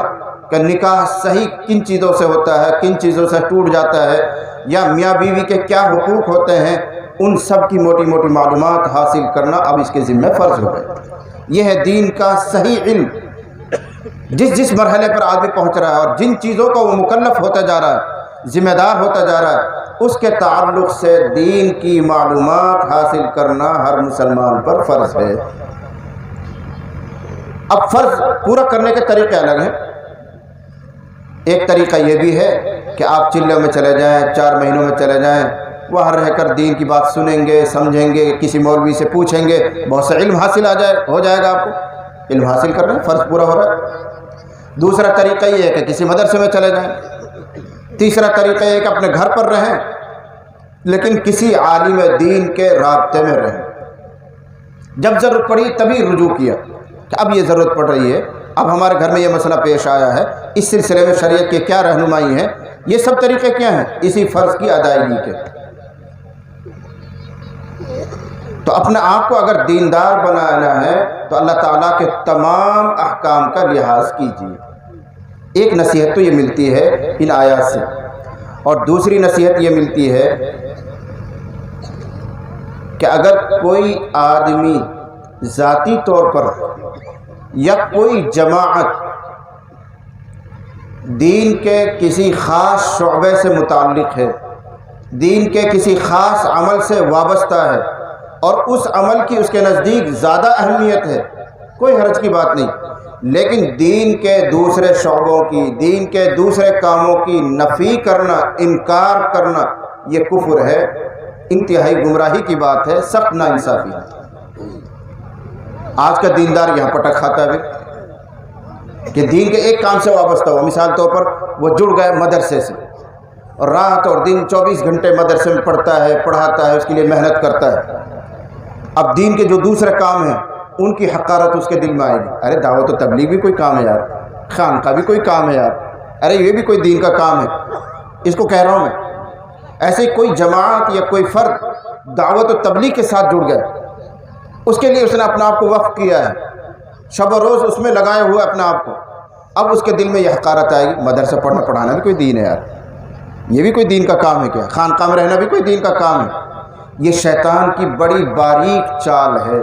کہ نکاح صحیح کن چیزوں سے ہوتا ہے، کن چیزوں سے ٹوٹ جاتا ہے، یا میاں بیوی کے کیا حقوق ہوتے ہیں، ان سب کی موٹی موٹی معلومات حاصل کرنا اب اس کے ذمہ فرض ہو گئے۔ یہ ہے دین کا صحیح علم۔ جس مرحلے پر آدمی پہنچ رہا ہے اور جن چیزوں کا وہ مکلف ہوتا جا رہا ہے، ذمہ دار ہوتا جا رہا ہے، اس کے تعلق سے دین کی معلومات حاصل کرنا ہر مسلمان پر فرض ہے۔ اب فرض پورا کرنے کے طریقے الگ ہیں۔ ایک طریقہ یہ بھی ہے کہ آپ چلوں میں چلے جائیں، 4 مہینوں میں چلے جائیں، وہاں رہ کر دین کی بات سنیں گے، سمجھیں گے، کسی مولوی سے پوچھیں گے، بہت سے علم حاصل ہو جائے گا، آپ کو علم حاصل کر رہے ہیں، فرض پورا ہو رہا ہے۔ دوسرا طریقہ یہ ہے کہ کسی مدرسے میں چلے جائیں۔ تیسرا طریقہ یہ ہے کہ اپنے گھر پر رہیں لیکن کسی عالم دین کے رابطے میں رہیں، جب ضرورت پڑی تبھی رجوع کیا کہ اب یہ ضرورت پڑ رہی ہے، اب ہمارے گھر میں یہ مسئلہ پیش آیا ہے، اس سلسلے میں شریعت کے کیا رہنمائی ہے، یہ سب طریقے کیا ہیں اسی فرض کی ادائیگی کے۔ تو اپنے آپ کو اگر دیندار بنانا ہے تو اللہ تعالیٰ کے تمام احکام کا لحاظ کیجیے۔ ایک نصیحت تو یہ ملتی ہے ان آیات سے، اور دوسری نصیحت یہ ملتی ہے کہ اگر کوئی آدمی ذاتی طور پر یا کوئی جماعت دین کے کسی خاص شعبے سے متعلق ہے، دین کے کسی خاص عمل سے وابستہ ہے اور اس عمل کی اس کے نزدیک زیادہ اہمیت ہے، کوئی حرج کی بات نہیں، لیکن دین کے دوسرے شعبوں کی، دین کے دوسرے کاموں کی نفی کرنا، انکار کرنا، یہ کفر ہے، انتہائی گمراہی کی بات ہے، سخت ناانصافی ہے۔ آج کا دیندار یہاں پٹک کھاتا ہے کہ دین کے ایک کام سے وابستہ ہو، مثال طور پر وہ جڑ گئے مدرسے سے اور رات اور دن 24 گھنٹے مدرسے میں پڑھتا ہے، پڑھاتا ہے، اس کے لیے محنت کرتا ہے۔ اب دین کے جو دوسرے کام ہیں ان کی حقارت اس کے دل میں آئے گی، ارے دعوت و تبلیغ بھی کوئی کام ہے یار، خانقاہ بھی کوئی کام ہے یار، ارے یہ بھی کوئی دین کا کام ہے، اس کو کہہ رہا ہوں میں۔ ایسے کوئی جماعت یا کوئی فرد دعوت و تبلیغ کے ساتھ جڑ گیا، اس کے لیے اس نے اپنا آپ کو وقف کیا ہے، شب و روز اس میں لگائے ہوئے اپنا آپ کو، اب اس کے دل میں یہ حقارت آئے گی، مدرسہ پڑھنا پڑھانا بھی کوئی دین ہے یار، یہ بھی کوئی دین کا کام ہے کیا، خانقاہ میں رہنا بھی کوئی دین کا کام ہے۔ یہ شیطان کی بڑی باریک چال ہے،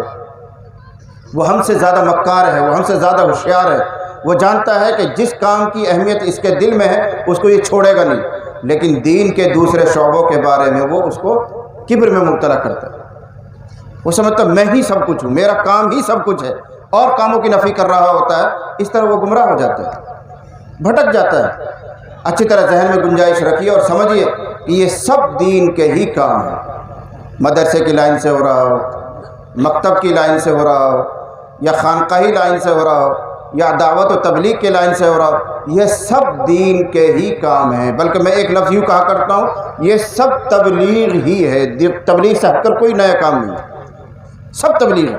وہ ہم سے زیادہ مکار ہے، وہ ہم سے زیادہ ہوشیار ہے، وہ جانتا ہے کہ جس کام کی اہمیت اس کے دل میں ہے اس کو یہ چھوڑے گا نہیں، لیکن دین کے دوسرے شعبوں کے بارے میں وہ اس کو کبر میں مبتلا کرتا ہے، وہ سمجھتا ہے میں ہی سب کچھ ہوں، میرا کام ہی سب کچھ ہے، اور کاموں کی نفی کر رہا ہوتا ہے، اس طرح وہ گمراہ ہو جاتا ہے، بھٹک جاتا ہے۔ اچھی طرح ذہن میں گنجائش رکھیے اور سمجھیے کہ یہ سب دین کے ہی کام ہیں، مدرسے کی لائن سے ہو رہا ہو، مکتب کی لائن سے ہو رہا ہو، یا خانقاہی لائن سے ہو رہا ہو، یا دعوت و تبلیغ کے لائن سے ہو رہا ہو، یہ سب دین کے ہی کام ہیں۔ بلکہ میں ایک لفظ یوں کہا کرتا ہوں، یہ سب تبلیغ ہی ہے، تبلیغ سے ہٹ کر کوئی نیا کام نہیں ہے، سب تبلیغ ہے۔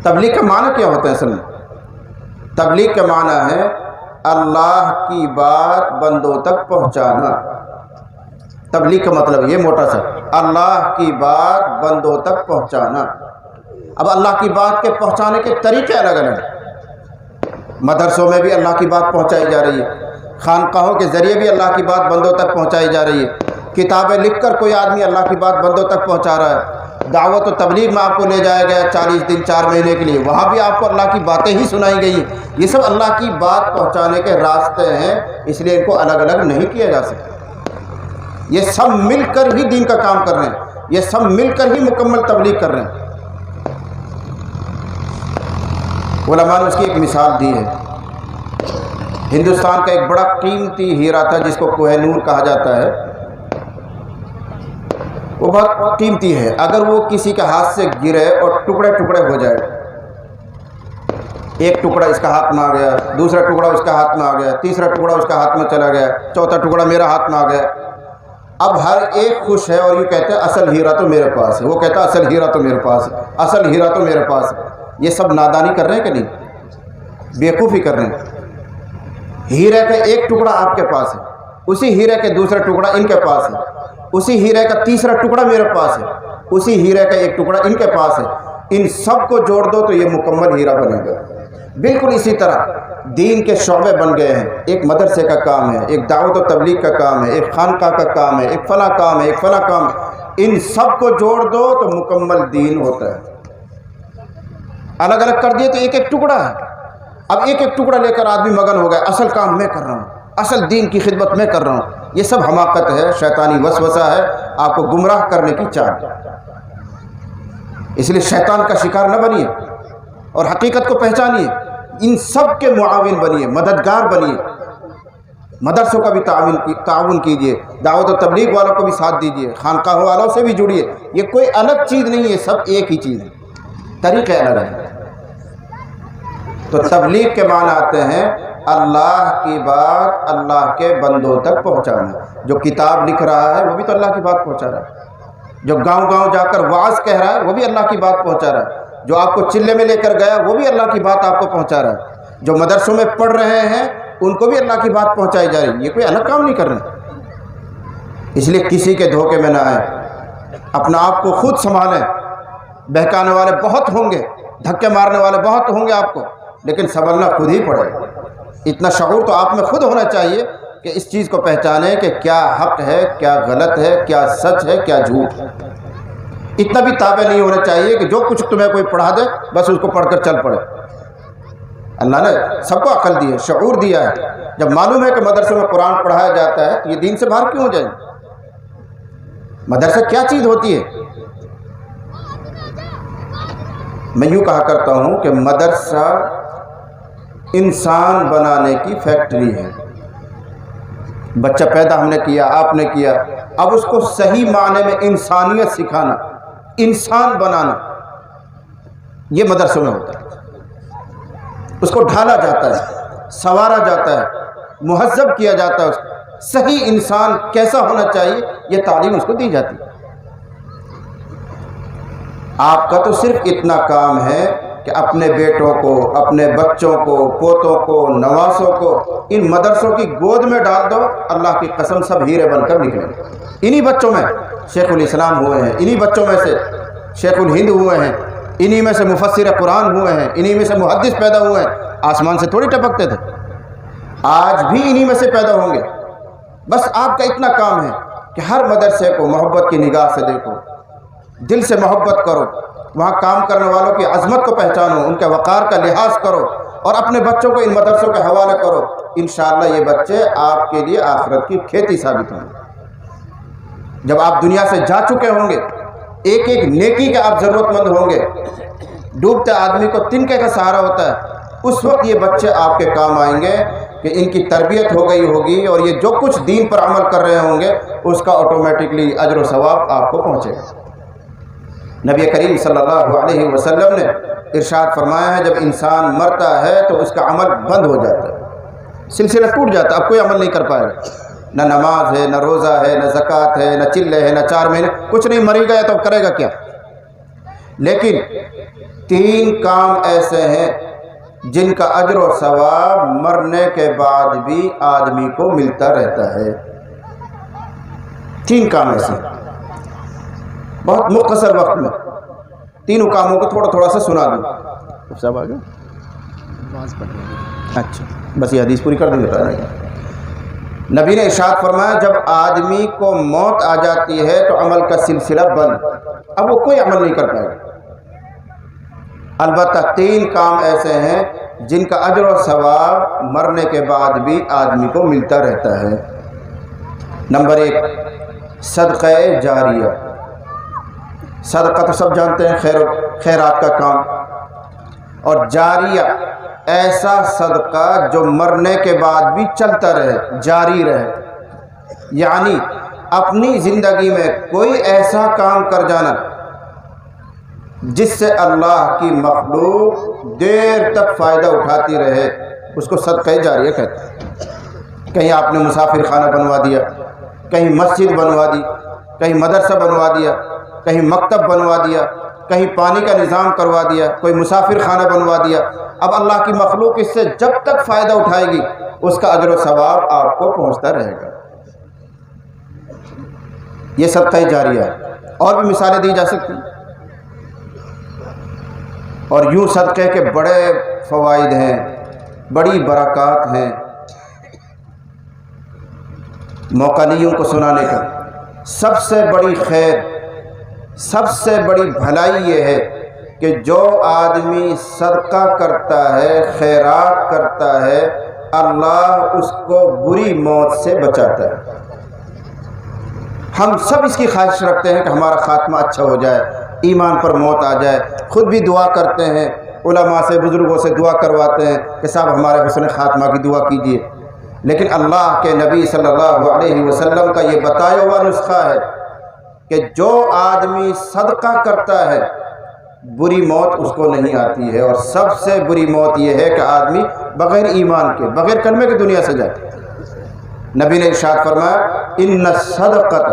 تبلیغ کا معنی کیا ہوتا ہے اصل میں؟ تبلیغ کا معنی ہے اللہ کی بات بندوں تک پہنچانا۔ تبلیغ کا مطلب یہ موٹا سا، اللہ کی بات بندوں تک پہنچانا۔ اب اللہ کی بات کے پہنچانے کے طریقے الگ الگ ہیں۔ مدرسوں میں بھی اللہ کی بات پہنچائی جا رہی ہے، خانقاہوں کے ذریعے بھی اللہ کی بات بندوں تک پہنچائی جا رہی ہے، کتابیں لکھ کر کوئی آدمی اللہ کی بات بندوں تک پہنچا رہا ہے، دعوت و تبلیغ میں آپ کو لے جایا گیا 40 دن 4 مہینے کے لیے، وہاں بھی آپ کو اللہ کی باتیں ہی سنائی گئی ہیں۔ یہ سب اللہ کی بات پہنچانے کے راستے ہیں، اس لیے ان کو الگ الگ نہیں کیا جا سکتا۔ یہ سب مل کر ہی دین کا کام کر رہے ہیں، یہ سب مل کر ہی مکمل تبلیغ کر رہے ہیں۔ علماء نے اس کی ایک مثال دی ہے۔ ہندوستان کا ایک بڑا قیمتی ہیرا تھا جس کو کوہ نور کہا جاتا ہے، وہ بہت قیمتی ہے، اگر وہ کسی کے ہاتھ سے گرے اور ٹکڑے ٹکڑے ہو جائے، ایک ٹکڑا اس کا ہاتھ میں آ گیا، دوسرا ٹکڑا اس کا ہاتھ میں آ گیا، تیسرا ٹکڑا اس کا ہاتھ میں چلا گیا، چوتھا ٹکڑا میرا ہاتھ میں آ گیا، اب ہر ایک خوش ہے اور یہ کہتے ہیں اصل ہیرا تو میرے پاس ہے، وہ کہتا ہے اصل ہیرا تو میرے پاس ہے، اصل ہیرا تو میرے پاس ہے۔ یہ سب نادانی کر رہے ہیں کہ نہیں؟ بیوقوفی کر رہے ہیں۔ ہیرے کا ایک ٹکڑا آپ کے پاس ہے، اسی ہیرے کے دوسرا ٹکڑا ان کے پاس ہے، اسی ہیرے کا تیسرا ٹکڑا میرے پاس ہے، اسی ہیرے کا ایک ٹکڑا ان کے پاس ہے، ان سب کو جوڑ دو تو یہ مکمل ہیرا بنے گا۔ بالکل اسی طرح دین کے شعبے بن گئے ہیں، ایک مدرسے کا کام ہے، ایک دعوت و تبلیغ کا کام ہے، ایک خانقاہ کا کام ہے، ایک فلاں کام ہے، ایک فلاں کام ہے، ان سب کو جوڑ دو تو مکمل دین ہوتا ہے۔ الگ الگ کر دیے تو ایک ایک ٹکڑا ہے، اب ایک ایک ٹکڑا لے کر آدمی مگن ہو گیا، اصل کام میں کر رہا ہوں، اصل دین کی خدمت میں کر رہا ہوں۔ یہ سب حماقت ہے، شیطانی وسوسہ ہے، آپ کو گمراہ کرنے کی چال۔ اس لیے شیطان کا شکار نہ بنیے اور حقیقت کو پہچانیے، ان سب کے معاون بنیے، مددگار بنیے۔ مدرسوں کا بھی تعاون کیجیے، دعوت و تبلیغ والوں کو بھی ساتھ دیجیے، خانقاہ والوں سے بھی جڑیے۔ یہ کوئی الگ چیز نہیں ہے، سب ایک ہی چیز ہے، طریقے الگ ہیں۔ تو تبلیغ کے معنی آتے ہیں اللہ کی بات اللہ کے بندوں تک پہنچانا۔ جو کتاب لکھ رہا ہے وہ بھی تو اللہ کی بات پہنچا رہا ہے، جو گاؤں گاؤں جا کر وعظ کہہ رہا ہے وہ بھی اللہ کی بات پہنچا رہا ہے، جو آپ کو چلے میں لے کر گیا وہ بھی اللہ کی بات آپ کو پہنچا رہا ہے، جو مدرسوں میں پڑھ رہے ہیں ان کو بھی اللہ کی بات پہنچائی جا رہی ہے۔ یہ کوئی الگ کام نہیں کر رہے، اس لیے کسی کے دھوکے میں نہ آئیں، اپنا آپ کو خود سنبھالیں۔ بہکانے والے بہت ہوں گے، دھکے مارنے والے بہت ہوں گے آپ کو، لیکن سنبھلنا خود ہی پڑے گا۔ اتنا شعور تو آپ میں خود ہونا چاہیے کہ اس چیز کو پہچانیں کہ کیا حق ہے، کیا غلط ہے، کیا سچ ہے، کیا جھوٹ ہے۔ اتنا بھی تابع نہیں ہونا چاہیے کہ جو کچھ تمہیں کوئی پڑھا دے بس اس کو پڑھ کر چل پڑے۔ اللہ نے سب کو عقل دی ہے، شعور دیا ہے۔ جب معلوم ہے کہ مدرسے میں قرآن پڑھایا جاتا ہے تو یہ دین سے باہر کیوں ہو جائیں؟ مدرسہ کیا چیز ہوتی ہے؟ میں یوں کہا کرتا ہوں کہ مدرسہ انسان بنانے کی فیکٹری ہے۔ بچہ پیدا ہم نے کیا، آپ نے کیا، اب اس کو صحیح معنی میں انسانیت سکھانا، انسان بنانا، یہ مدرسوں میں ہوتا ہے۔ اس کو ڈھالا جاتا ہے، سنوارا جاتا ہے، مہذب کیا جاتا ہے، اس کو صحیح انسان کیسا ہونا چاہیے یہ تعلیم اس کو دی جاتی ہے۔ آپ کا تو صرف اتنا کام ہے کہ اپنے بیٹوں کو، اپنے بچوں کو، پوتوں کو، نواسوں کو ان مدرسوں کی گود میں ڈال دو، اللہ کی قسم سب ہیرے بن کر نکلیں گے۔ انہی بچوں میں شیخ الاسلام ہوئے ہیں، انہی بچوں میں سے شیخ الہند ہوئے ہیں، انہی میں سے مفسر قرآن ہوئے ہیں، انہی میں سے محدث پیدا ہوئے ہیں۔ آسمان سے تھوڑی ٹپکتے تھے، آج بھی انہی میں سے پیدا ہوں گے۔ بس آپ کا اتنا کام ہے کہ ہر مدرسے کو محبت کی نگاہ سے دیکھو، دل سے محبت کرو، وہاں کام کرنے والوں کی عظمت کو پہچانو، ان کے وقار کا لحاظ کرو اور اپنے بچوں کو ان مدرسوں کے حوالے کرو۔ انشاءاللہ یہ بچے آپ کے لیے آخرت کی کھیتی ثابت ہوں گے۔ جب آپ دنیا سے جا چکے ہوں گے، ایک ایک نیکی کے آپ ضرورت مند ہوں گے۔ ڈوبتے آدمی کو تنکے کا سہارا ہوتا ہے، اس وقت یہ بچے آپ کے کام آئیں گے کہ ان کی تربیت ہو گئی ہوگی اور یہ جو کچھ دین پر عمل کر رہے ہوں گے اس کا آٹومیٹکلی اجر و ثواب آپ کو پہنچے گا۔ نبی کریم صلی اللہ علیہ وسلم نے ارشاد فرمایا ہے جب انسان مرتا ہے تو اس کا عمل بند ہو جاتا ہے، سلسلہ ٹوٹ جاتا ہے، اب کوئی عمل نہیں کر پائے گا۔ نہ نماز ہے، نہ روزہ ہے، نہ زکوٰۃ ہے، نہ چلے ہے، نہ 4 مہینے، کچھ نہیں، مری گیا تو اب کرے گا کیا؟ لیکن 3 کام ایسے ہیں جن کا اجر و ثواب مرنے کے بعد بھی آدمی کو ملتا رہتا ہے۔ 3 کام ایسے بہت مختصر وقت میں تینوں کاموں کو تھوڑا تھوڑا سا سنا دوں. صاحب آگے اچھا بس یہ حدیث پوری کر دیں گے. نبی نے ارشاد فرمایا جب آدمی کو موت آ جاتی ہے تو عمل کا سلسلہ بند، اب وہ کوئی عمل نہیں کر پائے گا. البتہ 3 کام ایسے ہیں جن کا اجر و ثواب مرنے کے بعد بھی آدمی کو ملتا رہتا ہے. نمبر 1 صدقہ جاریہ. صدقہ تو سب جانتے ہیں، خیرات کا کام. اور جاریہ ایسا صدقہ جو مرنے کے بعد بھی چلتا رہے، جاری رہے. یعنی اپنی زندگی میں کوئی ایسا کام کر جانا جس سے اللہ کی مخلوق دیر تک فائدہ اٹھاتی رہے، اس کو صدقہ جاریہ کہتے ہیں. کہیں آپ نے مسافر خانہ بنوا دیا، کہیں مسجد بنوا دی، کہیں مدرسہ بنوا دیا، کہیں مکتب بنوا دیا، کہیں پانی کا نظام کروا دیا، کوئی مسافر خانہ بنوا دیا. اب اللہ کی مخلوق اس سے جب تک فائدہ اٹھائے گی اس کا اجر و ثواب آپ کو پہنچتا رہے گا. یہ صدقہ جاریہ ہے. اور بھی مثالیں دی جا سکتی ہیں. اور یوں صدقے کے بڑے فوائد ہیں، بڑی برکات ہیں. موقع نہیں ان کو سنانے کا. سب سے بڑی خیر، سب سے بڑی بھلائی یہ ہے کہ جو آدمی صدقہ کرتا ہے، خیرات کرتا ہے، اللہ اس کو بری موت سے بچاتا ہے. ہم سب اس کی خواہش رکھتے ہیں کہ ہمارا خاتمہ اچھا ہو جائے، ایمان پر موت آ جائے. خود بھی دعا کرتے ہیں، علماء سے، بزرگوں سے دعا کرواتے ہیں کہ صاحب ہمارے حسن خاتمہ کی دعا کیجیے. لیکن اللہ کے نبی صلی اللہ علیہ وسلم کا یہ بتایا ہوا نسخہ ہے کہ جو آدمی صدقہ کرتا ہے بری موت اس کو نہیں آتی ہے. اور سب سے بری موت یہ ہے کہ آدمی بغیر ایمان کے، بغیر کلمے کی دنیا سے جائے. نبی نے ارشاد فرمایا ان الصدقۃ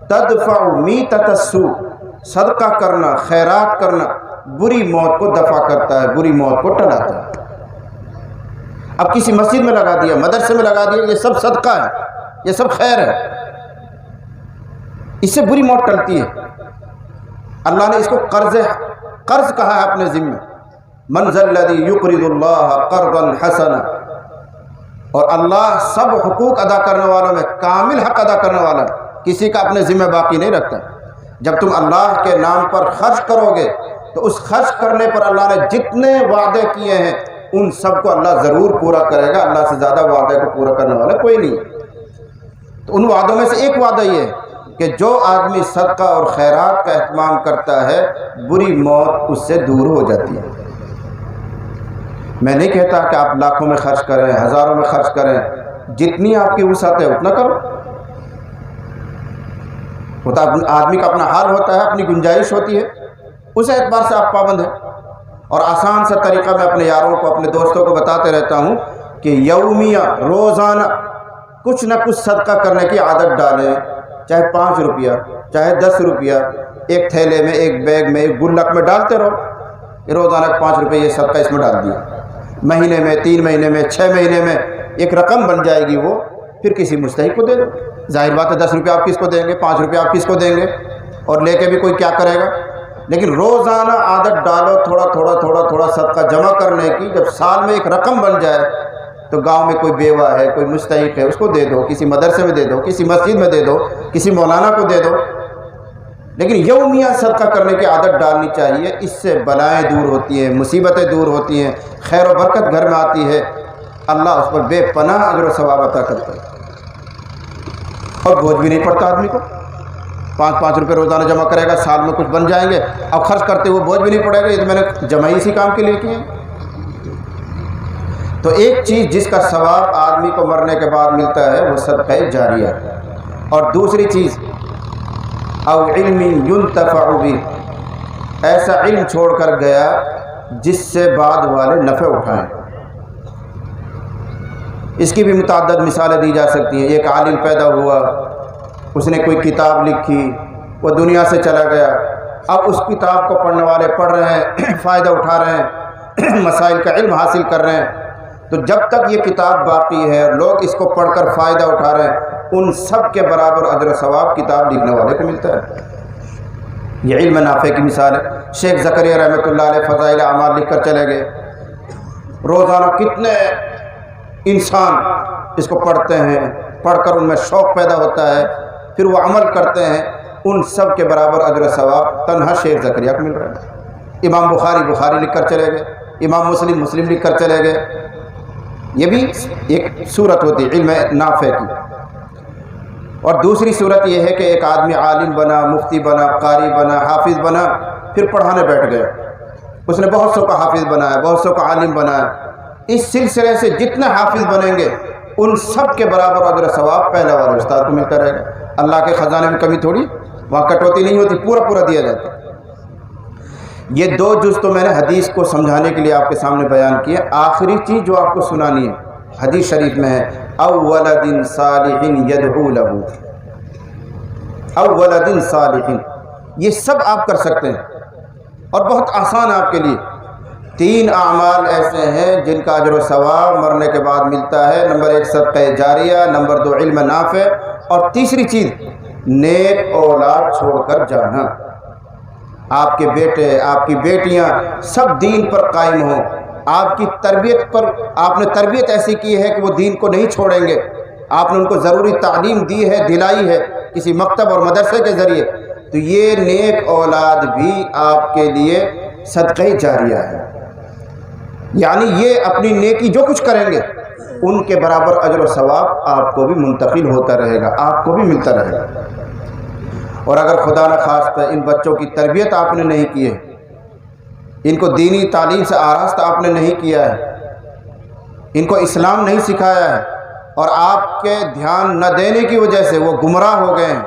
تدفع میتۃ السوء. صدقہ کرنا، خیرات کرنا بری موت کو دفع کرتا ہے، بری موت کو ٹلاتا ہے. اب کسی مسجد میں لگا دیا، مدرسے میں لگا دیا، یہ سب صدقہ ہے، یہ سب خیر ہے، اس سے بری موت ٹلتی ہے. اللہ نے اس کو قرض کہا ہے اپنے ذمہ. من ذا الذی یقرض اللہ قرضا حسنا. اور اللہ سب حقوق ادا کرنے والوں میں کامل حق ادا کرنے والا ہے، کسی کا اپنے ذمہ باقی نہیں رکھتا. جب تم اللہ کے نام پر خرچ کرو گے تو اس خرچ کرنے پر اللہ نے جتنے وعدے کیے ہیں ان سب کو اللہ ضرور پورا کرے گا. اللہ سے زیادہ وعدے کو پورا کرنے والا کوئی نہیں. تو ان وعدوں میں سے ایک وعدہ یہ ہے کہ جو آدمی صدقہ اور خیرات کا اہتمام کرتا ہے بری موت اس سے دور ہو جاتی ہے. میں نہیں کہتا کہ آپ لاکھوں میں خرچ کریں، ہزاروں میں خرچ کریں، جتنی آپ کی وسعت ہے اتنا کرو. ہوتا آدمی کا اپنا حال ہوتا ہے، اپنی گنجائش ہوتی ہے، اس اعتبار سے آپ پابند ہیں. اور آسان سا طریقہ میں اپنے یاروں کو، اپنے دوستوں کو بتاتے رہتا ہوں کہ یومیہ، روزانہ کچھ نہ کچھ صدقہ کرنے کی عادت ڈالیں. چاہے 5 روپیہ، چاہے 10 روپیہ، ایک تھیلے میں، ایک بیگ میں، ایک گلک میں ڈالتے رہو. روزانہ 5 روپے یہ صدقہ اس میں ڈال دیا. مہینے میں، 3 مہینے میں، 6 مہینے میں ایک رقم بن جائے گی. وہ پھر کسی مستحق کو دے دو. ظاہر بات ہے 10 روپیہ آپ کس کو دیں گے، 5 روپیہ آپ کس کو دیں گے، اور لے کے بھی کوئی کیا کرے گا. لیکن روزانہ عادت ڈالو تھوڑا تھوڑا تھوڑا تھوڑا صدقہ جمع کرنے کی. جب سال میں ایک رقم بن جائے تو گاؤں میں کوئی بیوہ ہے، کوئی مستحق ہے، اس کو دے دو، کسی مدرسے میں دے دو، کسی مسجد میں دے دو، کسی مولانا کو دے دو. لیکن یومیہ صدقہ کرنے کی عادت ڈالنی چاہیے. اس سے بلائیں دور ہوتی ہیں، مصیبتیں دور ہوتی ہیں، خیر و برکت گھر میں آتی ہے. اللہ اس پر بے پناہ اجر و ثواب عطا کرتا ہے. اور بوجھ بھی نہیں پڑتا آدمی کو. 5 روپے روزانہ جمع کرے گا، سال میں کچھ بن جائیں گے. اب خرچ کرتے ہوئے بوجھ بھی نہیں پڑے گا، یہ تو میں نے جمع اسی کام کے لیے کیے ہیں. تو ایک چیز جس کا ثواب آدمی کو مرنے کے بعد ملتا ہے وہ صدقہ جاریہ. اور دوسری چیز او علم ينتفع به، ایسا علم چھوڑ کر گیا جس سے بعد والے نفع اٹھائیں. اس کی بھی متعدد مثالیں دی جا سکتی ہیں. ایک عالم پیدا ہوا، اس نے کوئی کتاب لکھی، وہ دنیا سے چلا گیا. اب اس کتاب کو پڑھنے والے پڑھ رہے ہیں، فائدہ اٹھا رہے ہیں، مسائل کا علم حاصل کر رہے ہیں. تو جب تک یہ کتاب باقی ہے، لوگ اس کو پڑھ کر فائدہ اٹھا رہے ہیں، ان سب کے برابر اجر و ثواب کتاب لکھنے والے کو ملتا ہے. یہ علم نافع کی مثال ہے۔ شیخ زکریا رحمۃ اللہ علیہ فضائل اعمال لکھ کر چلے گئے، روزانہ کتنے انسان اس کو پڑھتے ہیں، پڑھ کر ان میں شوق پیدا ہوتا ہے، پھر وہ عمل کرتے ہیں، ان سب کے برابر اجر و ثواب تنہا شیخ زکریا کو مل رہا ہے۔ امام بخاری لکھ کر چلے گئے، امام مسلم لکھ کر چلے گئے۔ یہ بھی ایک صورت ہوتی ہے علم نافع کی۔ اور دوسری صورت یہ ہے کہ ایک آدمی عالم بنا، مفتی بنا، قاری بنا، حافظ بنا، پھر پڑھانے بیٹھ گئے، اس نے بہت سو کا حافظ بنایا، بہت سو کا عالم بنایا۔ اس سلسلے سے جتنے حافظ بنیں گے ان سب کے برابر اجر و ثواب پہلا والا استاد کو ملتا رہے گا۔ اللہ کے خزانے میں کمی تھوڑی، وہاں کٹوتی نہیں ہوتی، پورا دیا جاتا ہے۔ یہ دو جز تو میں نے حدیث کو سمجھانے کے لیے آپ کے سامنے بیان کیا۔ آخری چیز جو آپ کو سنانی ہے حدیث شریف میں ہے، او ولد صالح یدعو لہ، او ولد صالح، یہ سب آپ کر سکتے ہیں اور بہت آسان آپ کے لیے۔ 3 اعمال ایسے ہیں جن کا اجر و ثواب مرنے کے بعد ملتا ہے۔ نمبر 1 صدقہ جاریہ، نمبر 2 علم نافع، اور تیسری چیز نیک اولاد چھوڑ کر جانا۔ آپ کے بیٹے، آپ کی بیٹیاں سب دین پر قائم ہوں، آپ کی تربیت پر، آپ نے تربیت ایسی کی ہے کہ وہ دین کو نہیں چھوڑیں گے، آپ نے ان کو ضروری تعلیم دی ہے، دلائی ہے کسی مکتب اور مدرسے کے ذریعے، تو یہ نیک اولاد بھی آپ کے لیے صدقہ جاریہ ہے۔ یعنی یہ اپنی نیکی جو کچھ کریں گے ان کے برابر اجر و ثواب آپ کو بھی منتقل ہوتا رہے گا، آپ کو بھی ملتا رہے گا۔ اور اگر خدا نخواستہ ان بچوں کی تربیت آپ نے نہیں کی ہے، ان کو دینی تعلیم سے آراستہ آپ نے نہیں کیا ہے، ان کو اسلام نہیں سکھایا ہے، اور آپ کے دھیان نہ دینے کی وجہ سے وہ گمراہ ہو گئے ہیں،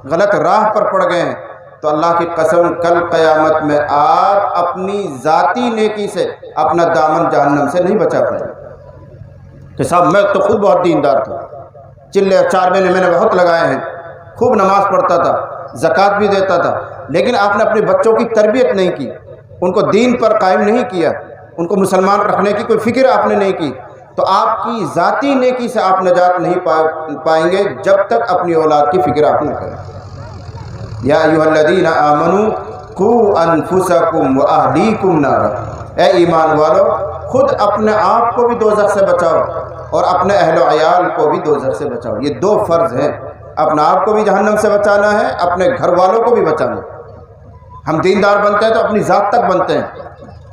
غلط راہ پر پڑ گئے ہیں، تو اللہ کی قسم کل قیامت میں آپ اپنی ذاتی نیکی سے اپنا دامن جہنم سے نہیں بچا پائیں۔ کہ صاحب میں تو خود بہت دیندار تھا، چلے 4 مہینے میں نے بہت لگائے ہیں، خوب نماز پڑھتا تھا، زکوٰۃ بھی دیتا تھا، لیکن آپ نے اپنے بچوں کی تربیت نہیں کی، ان کو دین پر قائم نہیں کیا، ان کو مسلمان رکھنے کی کوئی فکر آپ نے نہیں کی، تو آپ کی ذاتی نیکی سے آپ نجات نہیں پائیں گے جب تک اپنی اولاد کی فکر آپ نہ کریں۔ یا ایھا الذین آمنوا قوا انفسکم واہلیکم نارا، اے ایمان والو خود اپنے آپ کو بھی دوزخ سے بچاؤ اور اپنے اہل و عیال کو بھی دوزخ سے بچاؤ۔ یہ 2 فرض ہیں، اپنا آپ کو بھی جہنم سے بچانا ہے، اپنے گھر والوں کو بھی بچانا ہے۔ ہم دیندار بنتے ہیں تو اپنی ذات تک بنتے ہیں،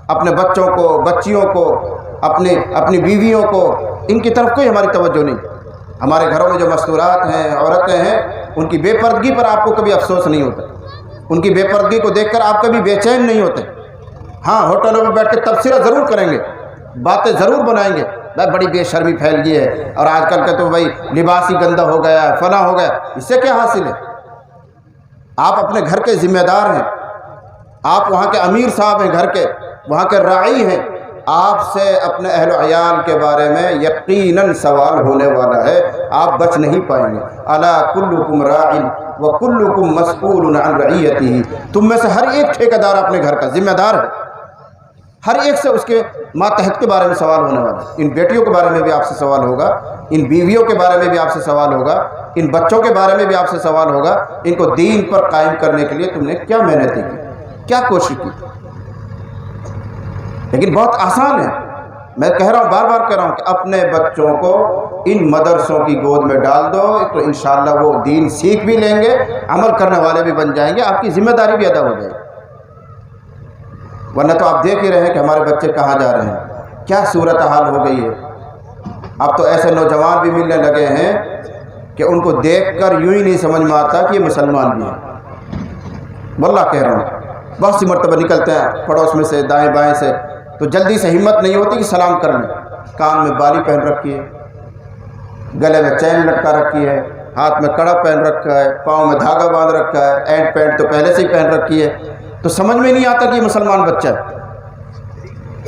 اپنے بچوں کو، بچیوں کو، اپنی بیویوں کو، ان کی طرف کوئی ہماری توجہ نہیں۔ ہمارے گھروں میں جو مستورات ہیں، عورتیں ہیں، ان کی بے پردگی پر آپ کو کبھی افسوس نہیں ہوتا، ان کی بے پردگی کو دیکھ کر آپ کبھی بے چین نہیں ہوتے۔ ہاں ہوٹلوں میں بیٹھ کے تبصرہ ضرور کریں گے، باتیں ضرور بنائیں گے، بھائی بڑی بے شرمی پھیل گئی ہے، اور آج کل کا تو بھائی لباس ہی گندا ہو گیا، فلاں ہو گیا، اس سے کیا حاصل ہے؟ آپ اپنے گھر کے ذمہ دار ہیں، آپ وہاں کے امیر صاحب ہیں، گھر کے وہاں کے راعی ہیں، آپ سے اپنے اہل و عیال کے بارے میں یقیناً سوال ہونے والا ہے، آپ بچ نہیں پائیں گے۔ الا کلکم راع وکلکم مسئول عن رعیتہ، تم میں سے ہر ایک ٹھیکیدار اپنے گھر کا ذمہ دار ہے، ہر ایک سے اس کے ماتحت کے بارے میں سوال ہونے والا ہے۔ ان بیٹیوں کے بارے میں بھی آپ سے سوال ہوگا، ان بیویوں کے بارے میں بھی آپ سے سوال ہوگا، ان بچوں کے بارے میں بھی آپ سے سوال ہوگا، ان کو دین پر قائم کرنے کے لیے تم نے کیا محنتیں کی، کیا کوشش کی۔ لیکن بہت آسان ہے، میں کہہ رہا ہوں، بار بار کہہ رہا ہوں کہ اپنے بچوں کو ان مدرسوں کی گود میں ڈال دو تو انشاءاللہ وہ دین سیکھ بھی لیں گے، عمل کرنے والے بھی بن جائیں گے، آپ کی ذمہ داری بھی ادا ہو جائے گی۔ ورنہ تو آپ دیکھ ہی رہے ہیں کہ ہمارے بچے کہاں جا رہے ہیں، کیا صورتحال ہو گئی ہے۔ اب تو ایسے نوجوان بھی ملنے لگے ہیں کہ ان کو دیکھ کر یوں ہی نہیں سمجھ میں آتا کہ یہ مسلمان بھی ہیں۔ واللہ کہہ رہا ہوں، بہت سی مرتبہ نکلتے ہیں پڑوس میں سے، دائیں بائیں سے، تو جلدی سے ہمت نہیں ہوتی کہ سلام کر لیں۔ کان میں بالی پہن رکھی ہے، گلے میں چین لٹکا رکھی ہے، ہاتھ میں کڑا پہن رکھا ہے، پاؤں میں دھاگا باندھ رکھا ہے، اینٹ پینٹ تو پہلے سے ہی پہن رکھی ہے، تو سمجھ میں نہیں آتا کہ یہ مسلمان بچہ ہے،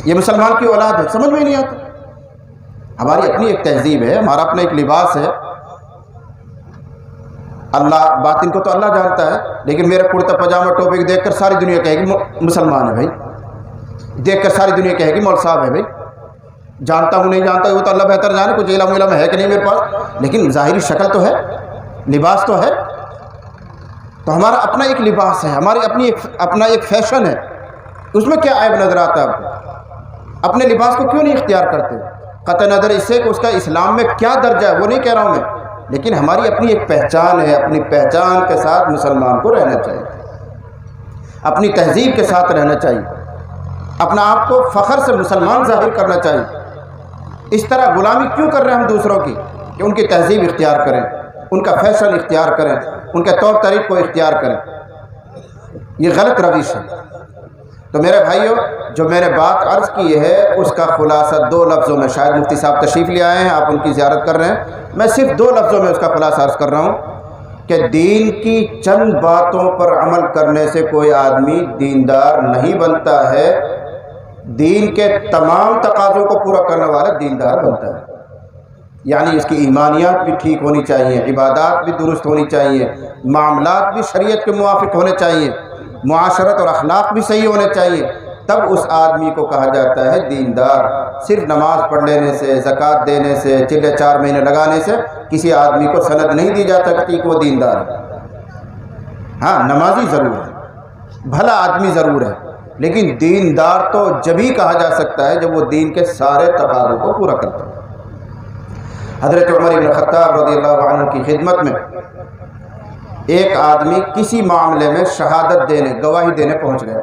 یہ مسلمان کی اولاد ہے، سمجھ میں نہیں آتا۔ ہماری اپنی ایک تہذیب ہے، ہمارا اپنا ایک لباس ہے، اللہ باطن کو تو اللہ جانتا ہے، لیکن میرے کرتا پاجامہ ٹوپی دیکھ کر ساری دنیا کہے گی مسلمان ہے بھائی، دیکھ کر ساری دنیا کہے گی مول صاحب ہے بھائی۔ جانتا ہوں نہیں جانتا وہ تو اللہ بہتر جانے، کچھ علم ہے کہ نہیں میرے پاس، لیکن ظاہری شکل تو ہے، لباس تو ہے۔ تو ہمارا اپنا ایک لباس ہے، ہماری اپنا ایک فیشن ہے، اس میں کیا عیب نظر آتا ہے آپ کو؟ اپنے لباس کو کیوں نہیں اختیار کرتے؟ قطع نظر اس سے کہ اس کا اسلام میں کیا درجہ ہے وہ نہیں کہہ رہا ہوں میں، لیکن ہماری اپنی ایک پہچان ہے، اپنی پہچان کے ساتھ مسلمان کو رہنا چاہیے، اپنی تہذیب کے ساتھ رہنا چاہیے، اپنا آپ کو فخر سے مسلمان ظاہر کرنا چاہیے۔ اس طرح غلامی کیوں کر رہے ہیں ہم دوسروں کی کہ ان کی تہذیب اختیار کریں، ان کا فیشن اختیار کریں، ان کے طور طریق کو اختیار کریں؟ یہ غلط روش ہے۔ تو میرے بھائیوں، جو میں نے بات عرض کی ہے اس کا خلاصہ 2 لفظوں میں، شاید مفتی صاحب تشریف لے آئے ہیں، آپ ان کی زیارت کر رہے ہیں، میں صرف 2 لفظوں میں اس کا خلاصہ عرض کر رہا ہوں کہ دین کی چند باتوں پر عمل کرنے سے کوئی آدمی دیندار نہیں بنتا ہے، دین کے تمام تقاضوں کو پورا کرنے والا دیندار بنتا ہے۔ یعنی اس کی ایمانیات بھی ٹھیک ہونی چاہیے، عبادات بھی درست ہونی چاہیے، معاملات بھی شریعت کے موافق ہونے چاہیے، معاشرت اور اخلاق بھی صحیح ہونے چاہیے، تب اس آدمی کو کہا جاتا ہے دیندار۔ صرف نماز پڑھ لینے سے، زکوٰۃ دینے سے، چلے 4 مہینے لگانے سے کسی آدمی کو سند نہیں دی جا سکتی کہ وہ دیندار ہے۔ ہاں، نمازی ضرور ہے، بھلا آدمی ضرور ہے، لیکن دیندار تو جبھی کہا جا سکتا ہے جب وہ دین کے سارے تقاضوں کو پورا کرتا ہے۔ حضرت عمر بن خطاب رضی اللہ عنہ کی خدمت میں ایک آدمی کسی معاملے میں شہادت دینے، گواہی دینے پہنچ گیا۔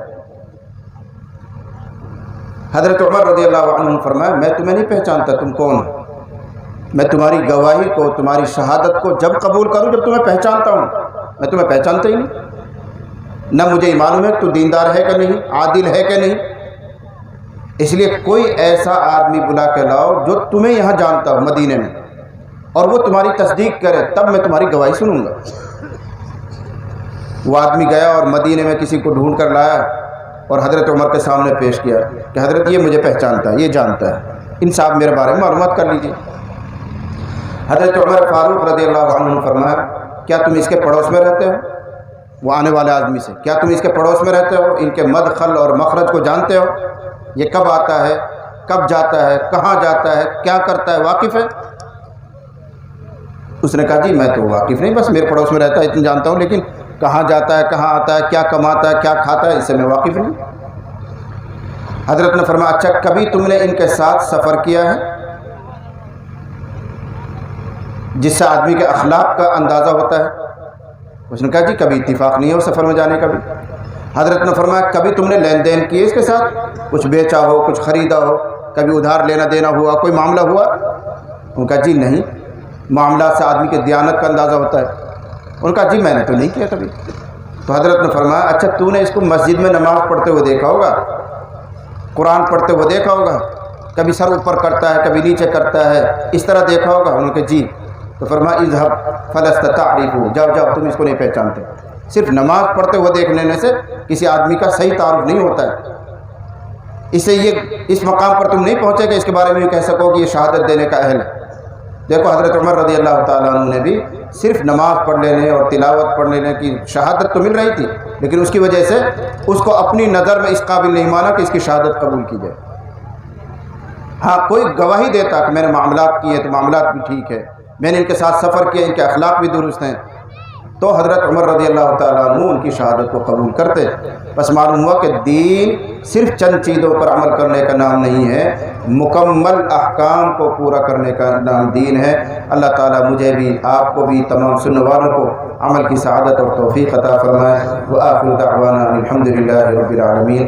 حضرت عمر رضی اللہ عنہ نے فرمایا میں تمہیں نہیں پہچانتا، تم کون ہو؟ میں تمہاری گواہی کو، تمہاری شہادت کو جب قبول کروں جب تمہیں پہچانتا ہوں، میں تمہیں پہچانتا ہی نہیں، نہ مجھے معلوم ہے تو دیندار ہے کہ نہیں، عادل ہے کہ نہیں۔ اس لیے کوئی ایسا آدمی بلا کے لاؤ جو تمہیں یہاں جانتا ہو مدینے میں، اور وہ تمہاری تصدیق کرے، تب میں تمہاری گواہی سنوں گا۔ وہ آدمی گیا اور مدینے میں کسی کو ڈھونڈ کر لایا اور حضرت عمر کے سامنے پیش کیا کہ حضرت یہ مجھے پہچانتا ہے، یہ جانتا ہے، ان صاحب میرے بارے میں معلومات کر لیجیے۔ حضرت عمر فاروق رضی اللہ عنہ نے فرمایا کیا تم اس کے پڑوس میں رہتے ہو؟ وہ آنے والے آدمی سے، کیا تم اس کے پڑوس میں رہتے ہو؟ ان کے مدخل اور مخرج کو جانتے ہو؟ یہ کب آتا ہے، کب جاتا ہے، کہاں جاتا ہے، کیا کرتا ہے، واقف ہے؟ اس نے کہا جی میں تو واقف نہیں، بس میرے پڑوس میں رہتا ہے اتنا جانتا ہوں، لیکن کہاں جاتا ہے، کہاں آتا ہے، کیا کماتا ہے، کیا کھاتا ہے، اس سے میں واقف نہیں۔ حضرت نے فرمایا اچھا کبھی تم نے ان کے ساتھ سفر کیا ہے جس سے آدمی کے اخلاق کا اندازہ ہوتا ہے؟ اس نے کہا جی کبھی اتفاق نہیں ہو سفر میں جانے کا بھی۔ حضرت نے فرمایا کبھی تم نے لین دین کیے اس کے ساتھ، کچھ بیچا ہو، کچھ خریدا ہو، کبھی ادھار لینا دینا ہوا، کوئی معاملہ ہوا؟ ان کا جی نہیں، معاملات سے آدمی کے دیانت کا اندازہ ہوتا ہے۔ ان کا جی میں نے تو نہیں کیا کبھی۔ تو حضرت نے فرمایا اچھا تو نے اس کو مسجد میں نماز پڑھتے ہوئے دیکھا ہوگا، قرآن پڑھتے ہوئے دیکھا ہوگا، کبھی سر اوپر کرتا ہے کبھی نیچے کرتا ہے، اس طرح دیکھا ہوگا؟ انہوں نے کہا جی۔ تو فرمایا اذهب فلست تعرفه، جاؤ جاؤ تم اس کو نہیں پہچانتے۔ صرف نماز پڑھتے ہوئے دیکھ لینے سے کسی آدمی کا صحیح تعارف نہیں ہوتا ہے، اسے یہ اس مقام پر تم نہیں پہنچے کہ اس کے بارے میں یہ کہہ سکو کہ یہ شہادت دینے کا اہل ہے۔ دیکھو حضرت عمر رضی اللہ تعالیٰ عنہ نے بھی صرف نماز پڑھ لینے اور تلاوت پڑھ لینے کی شہادت تو مل رہی تھی، لیکن اس کی وجہ سے اس کو اپنی نظر میں اس قابل نہیں مانا کہ اس کی شہادت قبول کی جائے۔ ہاں کوئی گواہی دیتا کہ میں نے معاملات کیے تو معاملات بھی ٹھیک ہے، میں نے ان کے ساتھ سفر کیا، ان کے اخلاق بھی درست ہیں، تو حضرت عمر رضی اللہ تعالیٰ عنہ ان کی شہادت کو قبول کرتے۔ بس معلوم ہوا کہ دین صرف چند چیزوں پر عمل کرنے کا نام نہیں ہے، مکمل احکام کو پورا کرنے کا نام دین ہے۔ اللہ تعالیٰ مجھے بھی، آپ کو بھی، تمام سننے والوں کو عمل کی سعادت اور توفیق عطا فرمائے۔ وآخر دعوانا الحمد للہ رب العالمین۔